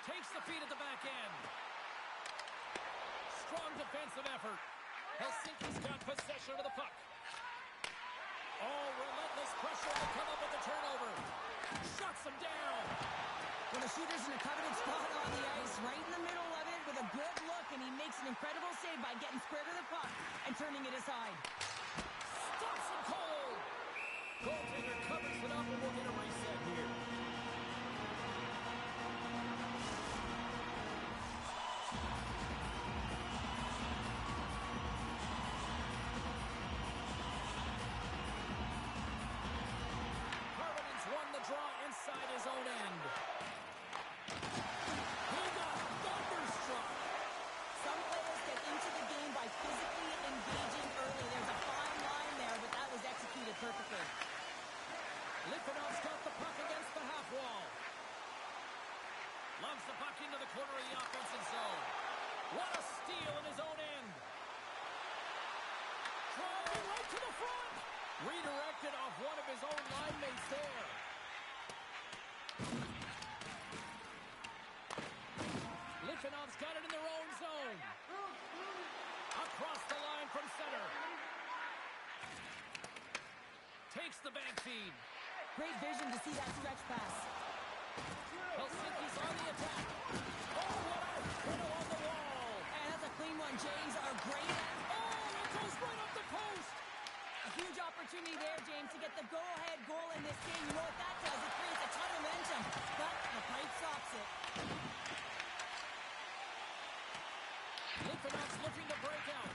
Takes the feed at the back end. Strong defensive effort. Helsinki's got possession of the puck. Oh, relentless pressure to come up with the turnover. Shuts them down. Well, the shooter's in a coveted spot on the ice, right in the middle of it with a good look, and he makes an incredible save by getting square to the puck and turning it aside. Stops him cold. Goaltender covers it up, and we'll get a reset here. Harvinen's won the draw inside his own end. He got thunderstruck. Some players get into the game by physically engaging early. There's a fine line there, but that was executed perfectly. Litvinov's got the puck against the half wall. Loves the puck into the corner of the offensive zone. What a steal in his own end. Driving right to the front. Redirected off one of his own line mates there. Litvinov's got it in their own zone. Across the line from center. Takes the bank feed. Great vision to see that stretch pass. Helsinki's on the attack. Oh, what a hit on the wall. And that's a clean one. James are great at. Oh, it goes right up the post. A huge opportunity there, James, to get the go-ahead goal in this game. You know what that does? It creates a ton of momentum, but the pipe stops it. Litvinov's looking to break out.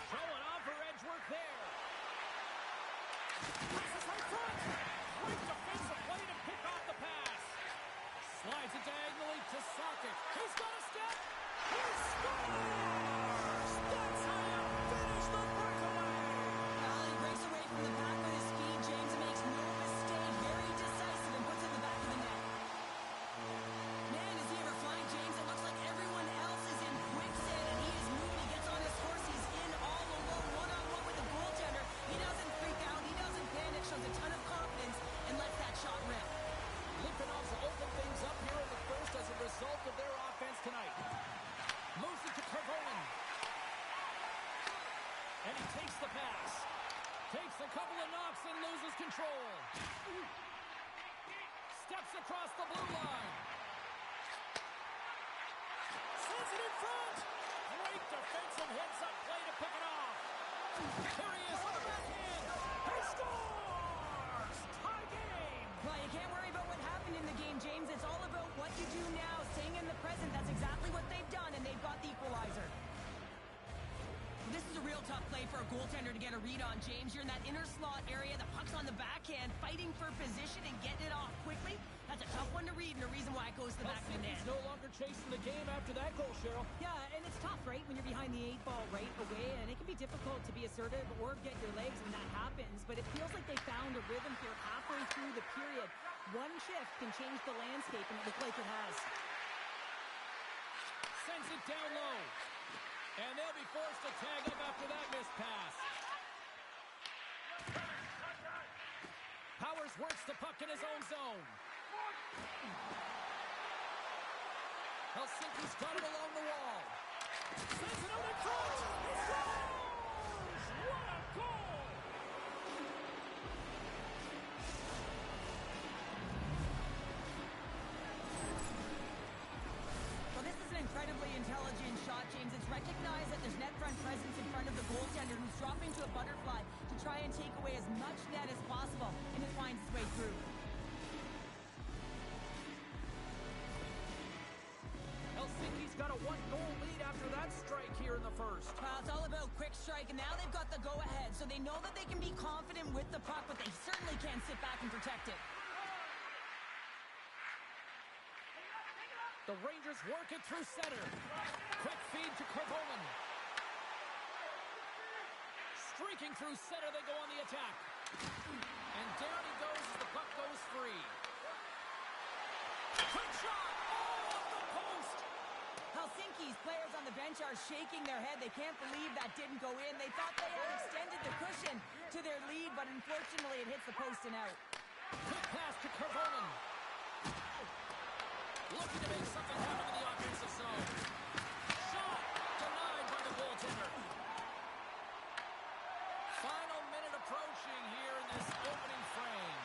Showing off for edge work there. Passes right front. Great defensive play to pick off the pass. Slides it diagonally to Sakic. He's got a step. He scores! That's how you finish the breakaway. Well, he breaks away from the back with his speed. James makes no mistake. Very decisive and puts it in the back of the net. Man, does he ever fly, James? It looks like everyone else is in quicksand, and he is moving. He gets on his horse. He's in all alone, one-on-one with the goaltender. He doesn't freak out. He doesn't panic. Shows a ton of confidence and lets that shot rip. Litvinov's opened things up here in the first as a result of their offense tonight. Moves it to Kervonen. And he takes the pass. Takes a couple of knocks and loses control. Steps across the blue line. Sends it in front. Great defensive heads-up play to pick it off. There he is on the backhand. He scores! Tie game. Well, you can't worry about what happened in the game, James. It's all about what you do now, staying in the present. That's exactly what they've done, and they've got the equalizer. This is a real tough play for a goaltender to get a read on, James. You're in that inner slot area. The puck's on the backhand, fighting for position and getting it off quickly. That's a tough one to read, and the reason why it goes to the back of the net. He's no longer chasing the game after that goal, Cheryl. Yeah, and it's tough, right, when you're behind the 8-ball right away, and it can be difficult to be assertive or get your legs when that happens, but it feels like they found a rhythm here halfway through the period. One shift can change the landscape, and it looks like it has. Sends it down low. And they'll be forced to tag up after that missed pass. Powers works the puck in his own zone. Helsinki's got it along the wall. Sends it out in front. He scores! What a goal! Well, this is an incredibly intelligent shot, James. It's recognized that there's net front presence in front of the goaltender, who's dropping to a butterfly to try and take away as much net as possible, and it finds its way through. one-goal lead after that strike here in the first. Well, it's all about quick strike, and now they've got the go-ahead, so they know that they can be confident with the puck, but they certainly can't sit back and protect it. The Rangers work it through center. Quick feed to Kervonen. Streaking through center, they go on the attack. And down he goes as the puck goes free. Quick shot! Oh, off the post! Helsinki's players on the bench are shaking their head. They can't believe that didn't go in. They thought they had extended the cushion to their lead, but unfortunately it hits the post and out. Quick pass to Kervonen. Looking to make something happen in the offensive zone. Shot! Denied by the goaltender. Final minute approaching here in this opening frame.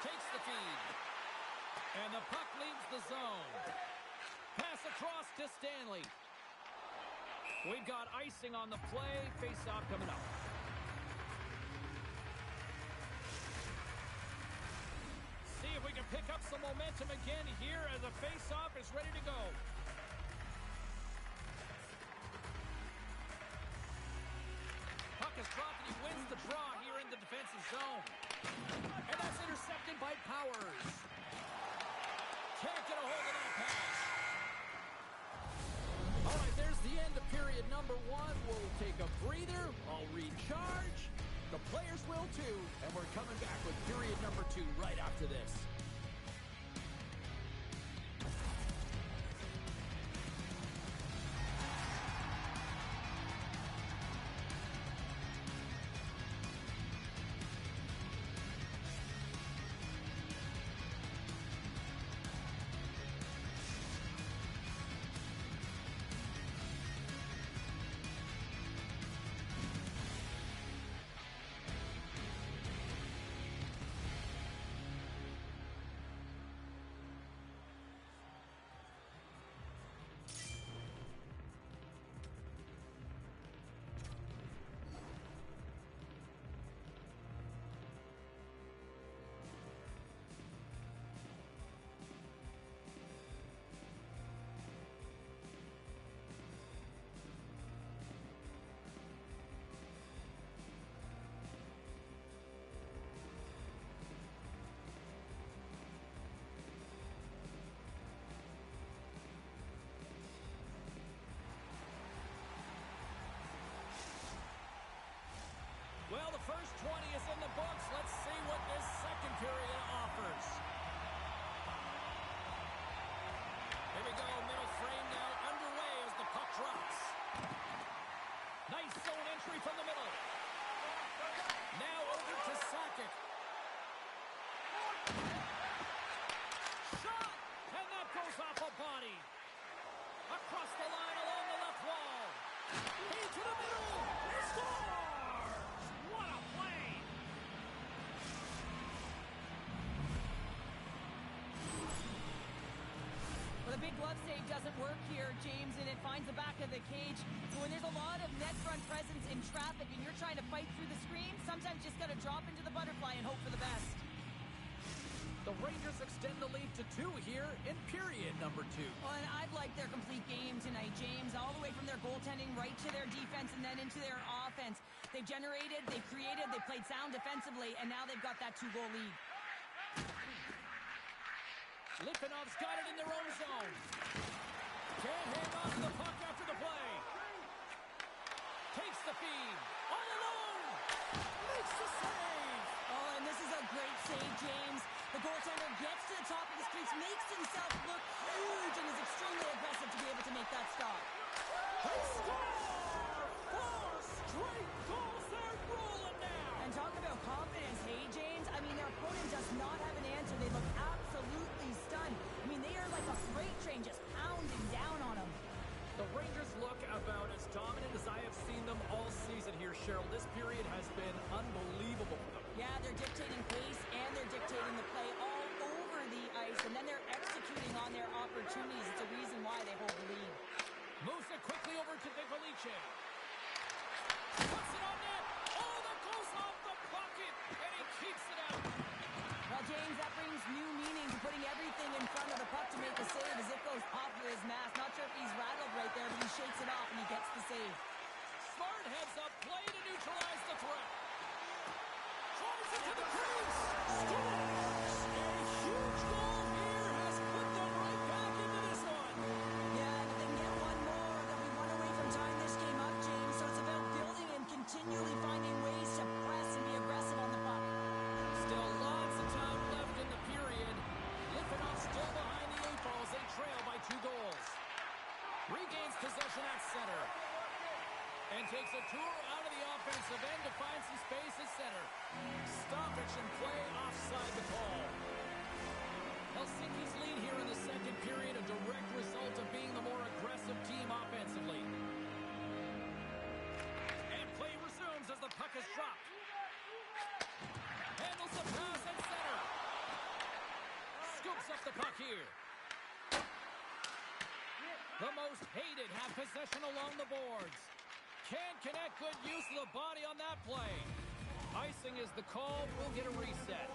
Takes the feed. And the puck leaves the zone. Pass across to Stanley. We've got icing on the play. Face-off coming up. See if we can pick up some momentum again here as the face-off is ready to go. Puck is dropped and he wins the draw here in the defensive zone. And that's intercepted by Powers. Can't get a hold of that pass. All right, there's the end of period number 1. We'll take a breather. I'll recharge. The players will too. And we're coming back with period number 2 right after this. Well, the first 20 is in the books. Let's see what this second period offers. Here we go, middle frame now underway as the puck drops. Nice zone entry from the middle. Now over to Sakic. Shot! And that goes off a body. Across the line along the left wall. Into the middle. Score! What a play! Well, the big glove save doesn't work here, James, and it finds the back of the cage. So when there's a lot of net front presence in traffic and you're trying to fight through the screen, sometimes you just got to drop into the butterfly and hope for the best. The Rangers extend the lead to 2 here in period number 2. Well, and I've liked their complete game tonight, James, all the way from their goaltending right to their defense and then into their offense. They've generated, they've created, they've played sound defensively, and now they've got that 2-goal lead. Litvinov's got it in their own zone. Can't hang on to the puck after the play. Takes the feed. All alone. Makes the save. Oh, and this is a great save, James. The goaltender gets to the top of the crease, makes himself look huge, and is extremely aggressive to be able to make that stop. They score! 4 straight goals. They're rolling now. And talk about confidence, hey, James? I mean, their opponent does not have an answer. They look absolutely stunned. I mean, they are like a freight train just pounding down on them. The Rangers look about as dominant as I have seen them all season here, Cheryl. This period has been unbelievable. shakes it off, and he gets the save. Smart heads up play to neutralize the threat. Drives it to the crease. Scores! A huge goal here has put them right back into this one. Yeah, and if they can get one more, they'll be one away from tying this game up, James. So it's about building and continually finding ways to press and be aggressive on the puck. Still lots of time left in the period. Litvinov still behind the eight ball as they trail by 2 goals. Regains possession at center. And takes a tour out of the offensive end to find some space at center. Stoppage and play offside the call. Helsinki's lead here in the second period, a direct result of being the more aggressive team offensively. And play resumes as the puck is dropped. Handles the pass at center. Scoops up the puck here. The most hated have possession along the boards. Can't connect. Good use of the body on that play. Icing is the call. We'll get a reset.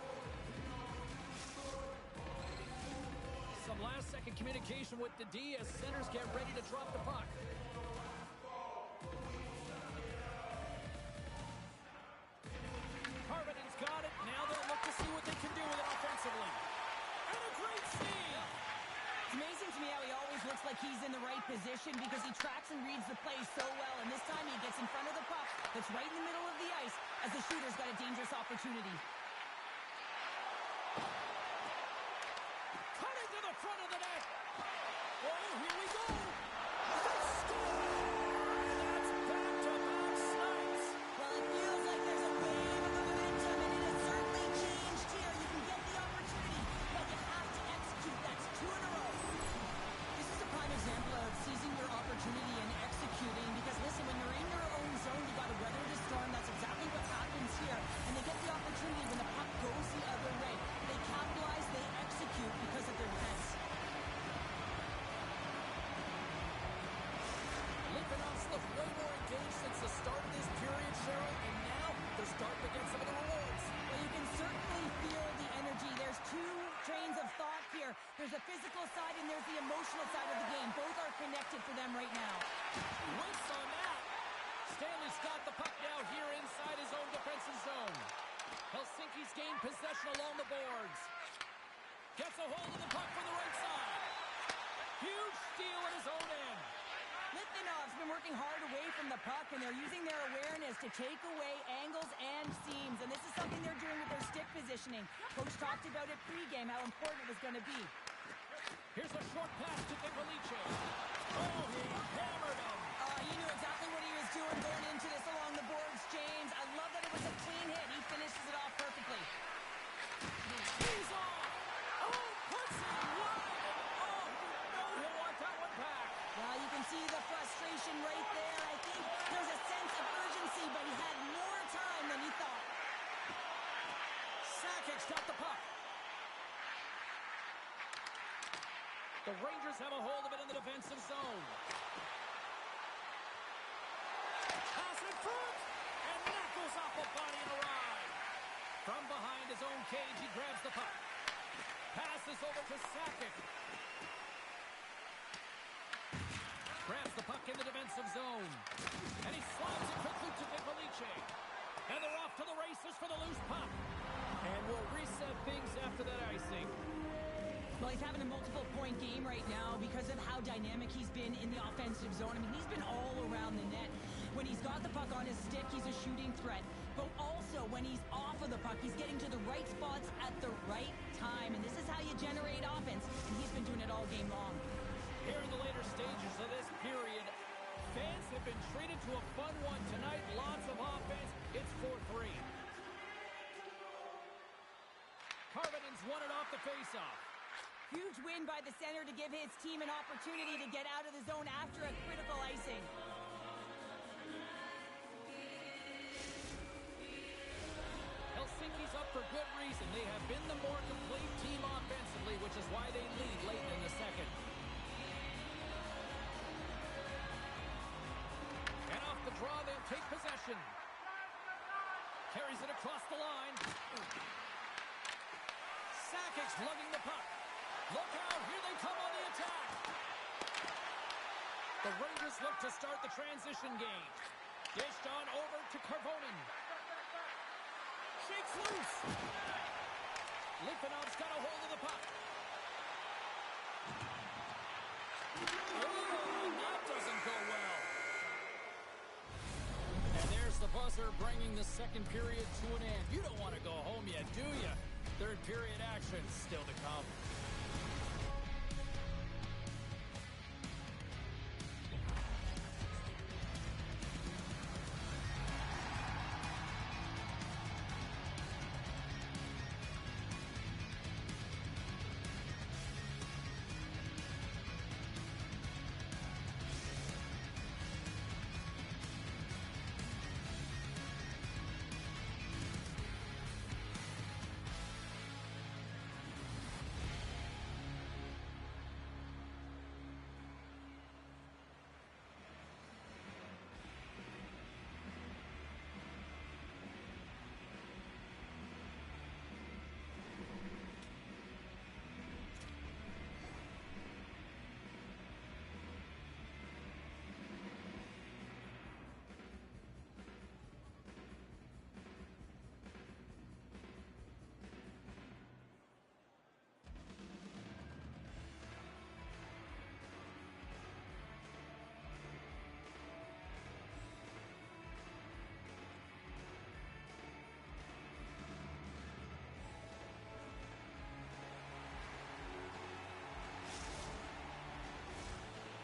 Some last-second communication with the D as centers get ready to drop the puck. Harvinen's got it. Now they'll look to see what they can do with it offensively. And a great save! It's amazing to me how he always looks like he's in the right position because he tracks and reads the play so well. And this time he gets in front of the puck that's right in the middle of the ice as the shooter's got a dangerous opportunity. Cutting to the front of the net. Oh, here we go. Score! That's back-to-back snipes. Well, it feels like there's a wave of momentum, and it has certainly changed here. You can get the opportunity, but you have to execute. That's 2 in a row. This is a prime example of seizing your opportunity and executing because, listen, when you're in your own zone, you got to weather the storm. That's exactly what happens here. And they get the opportunity when the puck goes the other way. They capitalize, they execute because of their defense. Litvinov's looked way more engaged since the start of this period, Cheryl, and now they're starting to get some of the rewards. Well, you can certainly feel the energy. There's 2 trains of thought here. There's a physical side and there's the emotional side of the game. Both are connected for them right now. Whiffs on that. Stanley's got the puck now here inside his own defensive zone. Helsinki's gained possession along the boards. Gets a hold of the puck from the right side. Huge steal at his own end. Litvinov's been working hard away from the puck, and they're using their awareness to take away angles and seams. And this is something they're doing with their stick positioning. Coach talked about it pregame, how important it was going to be. Here's a short pass to Nikolice. Oh, he hammered him. He knew exactly what he was doing going into this along the boards, James. I love that it was a clean hit. He finishes it off perfectly. He's off. Oh, puts it wide. Oh, no, he'll want that one back. Well, you can see the frustration right there. I think there's a sense of urgency, but he had more time than he thought. Sakic's got the puck. The Rangers have a hold of it in the defensive zone. Pass in front, and that goes off a body and a ride. From behind his own cage, he grabs the puck. Passes over to Sakic. Grabs the puck in the defensive zone. And he slides it quickly to Nikolice. And they're off to the races for the loose puck. And we'll reset things after that icing. Well, he's having a multiple-point game right now because of how dynamic he's been in the offensive zone. I mean, he's been all around the net. When he's got the puck on his stick, he's a shooting threat. But also, when he's off of the puck, he's getting to the right spots at the right time. And this is how you generate offense. And he's been doing it all game long. Here in the later stages of this period, fans have been treated to a fun one tonight. Lots of offense. It's 4-3. Harvinen's won it off the faceoff. Huge win by the center to give his team an opportunity to get out of the zone after a critical icing. Helsinki's up for good reason. They have been the more complete team offensively, which is why they lead late in the second. And off the draw, they'll take possession. Carries it across the line. Sakic's lugging the puck. Look out, here they come on the attack. The Rangers look to start the transition game. Dished on over to Karvonen. Shakes loose. Litvinov's got a hold of the puck. Oh, that doesn't go well. And there's the buzzer bringing the second period to an end. You don't want to go home yet, do you? Third period action still to come.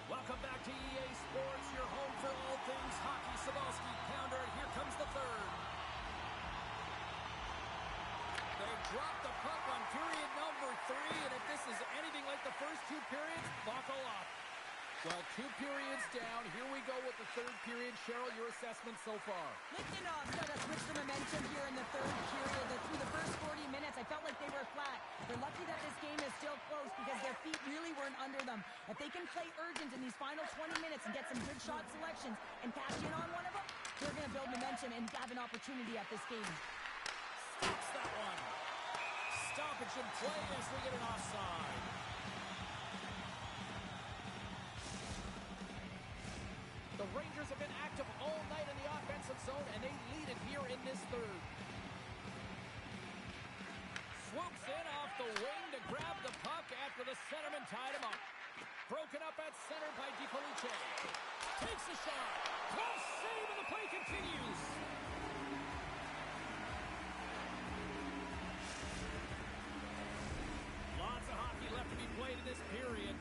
Welcome back to EA Sports, your home for all things hockey. Sabalski pounder, and here comes the third. They dropped the puck on period number 3, and if this is anything like the first two periods, buckle up. Well, 2 periods down. Here we go with the third period. Cheryl, your assessment so far? Litvinov's got to switch the momentum here in the third period. Through the first 40 minutes, I felt like they were flat. They're lucky that this game is still close because their feet really weren't under them. If they can play urgent in these final 20 minutes and get some good shot selections and cash in on one of them, they're going to build momentum and have an opportunity at this game. Stops that one. Stoppage in play as we get an offside. The Rangers have been active all night in the offensive zone, and they lead it here in this third. Swoops in off the wing to grab the puck after the centerman tied him up. Broken up at center by DiPolice. Takes a shot. Close save, and the play continues. Lots of hockey left to be played in this period.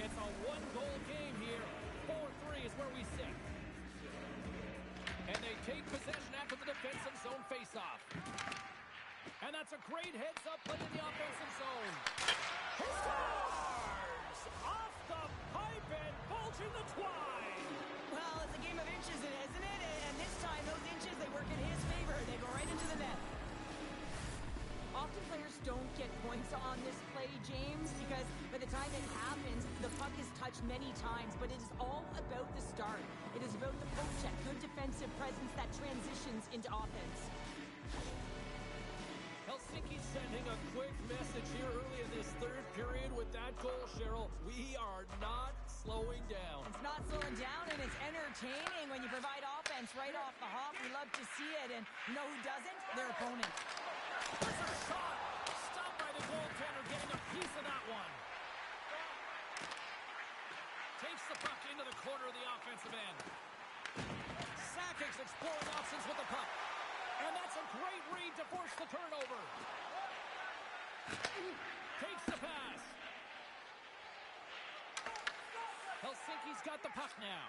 It's a one-goal game here. 4-3 is where we sit. And they take possession after the defensive zone faceoff. And that's a great heads-up play in the offensive zone. He scores! Off the pipe and bulging the twine. Well, it's a game of inches, isn't it? And this time, those inches, they work in his favor. They go right into the net. Often players don't get points on this play, James, because by the time it happens, the puck is touched many times, but it is all about the start. It is about the poke check, good defensive presence that transitions into offense. Helsinki sending a quick message here early in this third period with that goal, Cheryl. We are not slowing down. It's not slowing down, and it's entertaining when you provide offense right off the hop. We love to see it, and you know who doesn't? Their opponent. There's a shot. Stopped by the goaltender, getting a piece of that one. Takes the puck into the corner of the offensive end. Sakic's exploring options with the puck. And that's a great read to force the turnover. Takes the pass. Helsinki's got the puck now.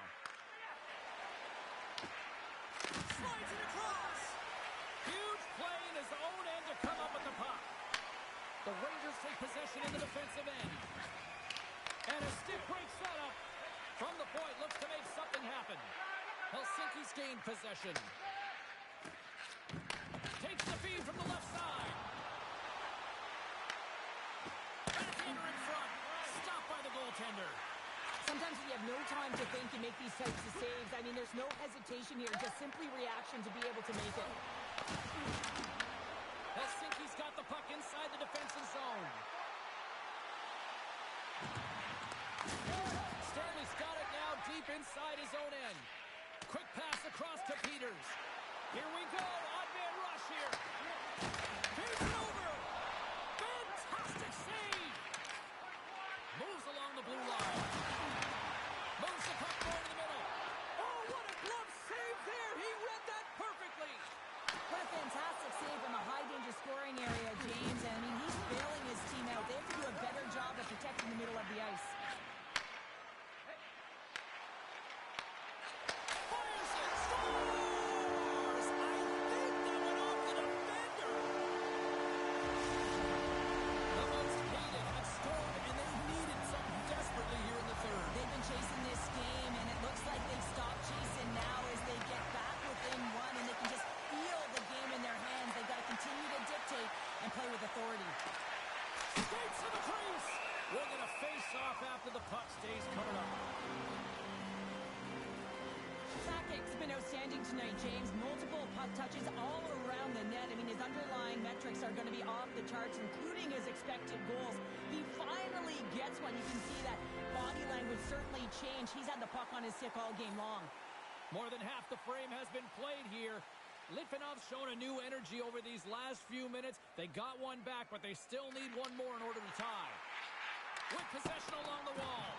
Slides it across. Huge play in his own end to come up with the puck. The Rangers take possession in the defensive end. And a stick break setup. From the point, looks to make something happen. Helsinki's gained possession. Takes the feed from the left side. Backhander in front. Stopped by the goaltender. Sometimes when you have no time to think, you make these types of saves. I mean, there's no hesitation here, just simply reaction to be able to make it. Helsinki's got the puck inside the defensive zone. Stanley's got it now deep inside his own end. Quick pass across to Peters. Here we go. Odd man rush here. Here's it over. Fantastic save. Moves along the blue line. Moves the puck more to the middle. Oh, what a glove save there. He read that perfectly. What a fantastic save from a high-danger scoring area, James. And, I mean, he's bailing his team out. They have to do a better job of protecting the middle of the ice. Fires it. Scores! I think that went off the defender. The most hated have scored, and they needed something desperately here in the third. They've been chasing this game, and it looks like they've stopped chasing now as they get back within one, and they can just feel the game in their hands. They've got to continue to dictate and play with authority. Skates to the crease. We're going to face off after the puck stays coming up. Sakic's been outstanding tonight, James. Multiple puck touches all around the net. I mean, his underlying metrics are going to be off the charts, including his expected goals. He finally gets one. You can see that body language certainly changed. He's had the puck on his stick all game long. More than half the frame has been played here. Litvinov's shown a new energy over these last few minutes. They got one back, but they still need one more in order to tie. With possession along the wall.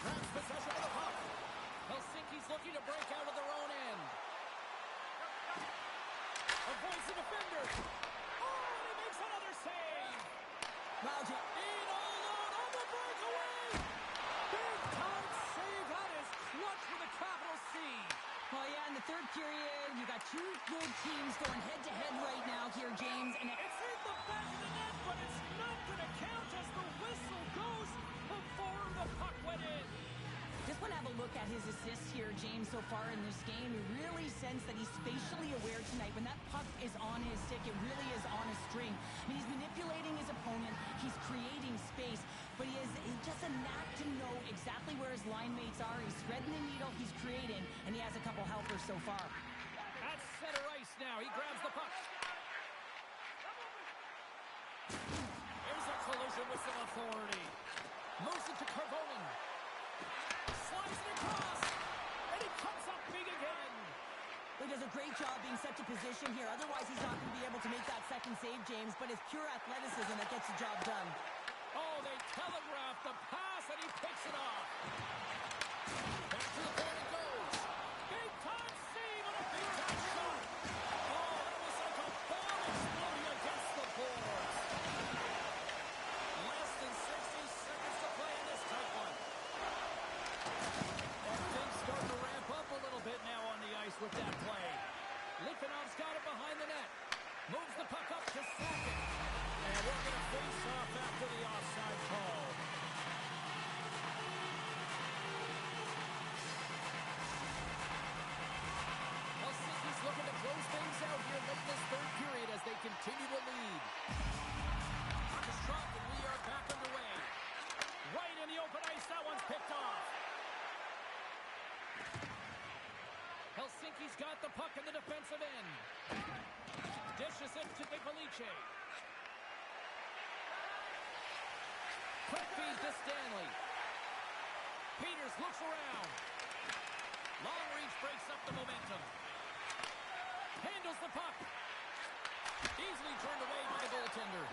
Grabs possession of the puck. Helsinki's looking to break out of their own end. Avoids the defender. Oh, and he makes another save. Wow, In all alone on the breakaway. Big time save. That is clutch with a capital C. Well, yeah, in the third period, you got two good teams going head-to-head right now here, James. And It's in the back of the net, but it's not going to count as the whistle goes before the puck went in. just want to have a look at his assists here, James, so far in this game. You really sense that he's spatially aware tonight. When that puck is on his stick, it really is on a string. I mean, he's manipulating his opponent. He's creating space. But he's just a knack to know exactly where his line mates are. He's threading the needle. He's creating. And he has a couple helpers so far. At center ice now. He grabs the puck. There's a collision with some authority. Moves it to Kervonen. Slides it across. And he comes up big again. He does a great job being set to position here. Otherwise, he's not going to be able to make that second save, James. But it's pure athleticism that gets the job done. Oh, they telegraph the pass, and he picks it off. Back to the point it goes. Big time save on a big time shot. Oh, that was like a bomb exploding against the boards. Less than 60 seconds to play in this tight one. And things starting to ramp up a little bit now on the ice with that play. Litvinov's got it behind the net. Moves the puck up to Sakic. And we're going to face off after the offside call. Helsinki's looking to close things out here late in this third period as they continue to lead. Puck is dropped and we are back underway. Right in the open ice, that one's picked off. Helsinki's got the puck in the defensive end. Dishes it to Nicoliche. Quick feed to Stanley. Peters looks around. Long reach breaks up the momentum. Handles the puck. Easily turned away by the goaltender.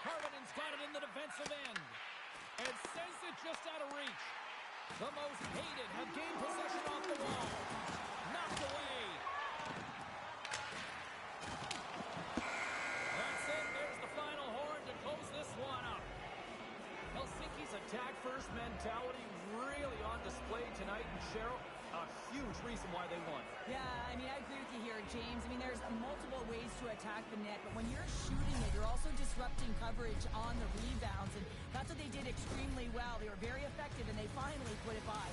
Harvinen's got it in the defensive end. And sends it just out of reach. The most hated have gained possession off the wall. Knocked away. That's it. There's the final horn to close this one up. Helsinki's attack-first mentality really on display tonight. And Cheryl, a huge reason why they won. Yeah, I mean, I agree with you here, James. I mean, there's multiple ways to attack the net, but when you're shooting it, you're also disrupting coverage on the rebounds, and that's what they did extremely well. They were very effective, and they finally put it by.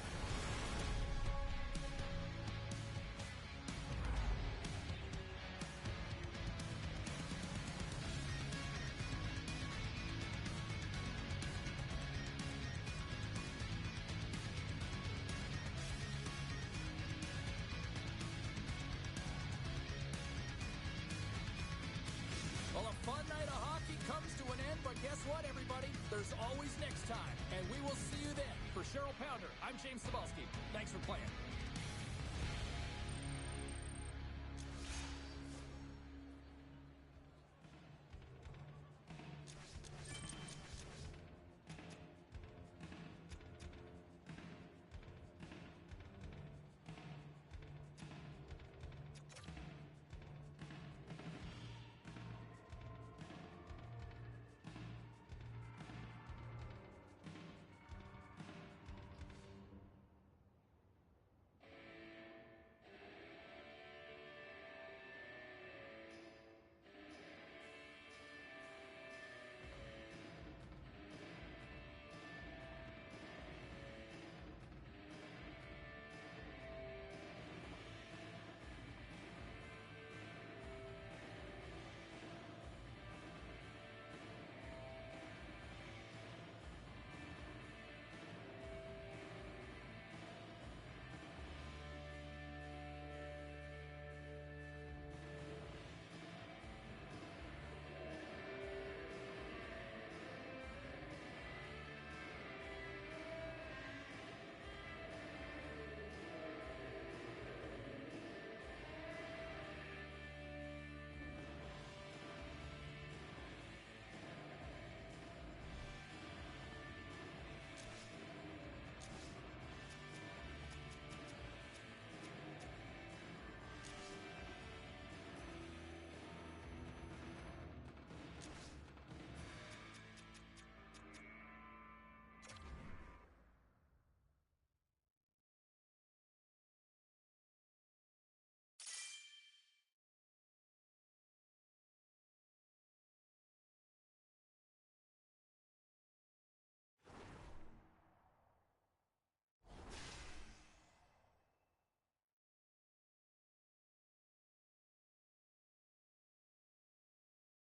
Well, a fun night of hockey comes to an end, but guess what, everybody? There's always next time, and we will see you then. For Cheryl Pounder, I'm James Cebulski. Thanks for playing.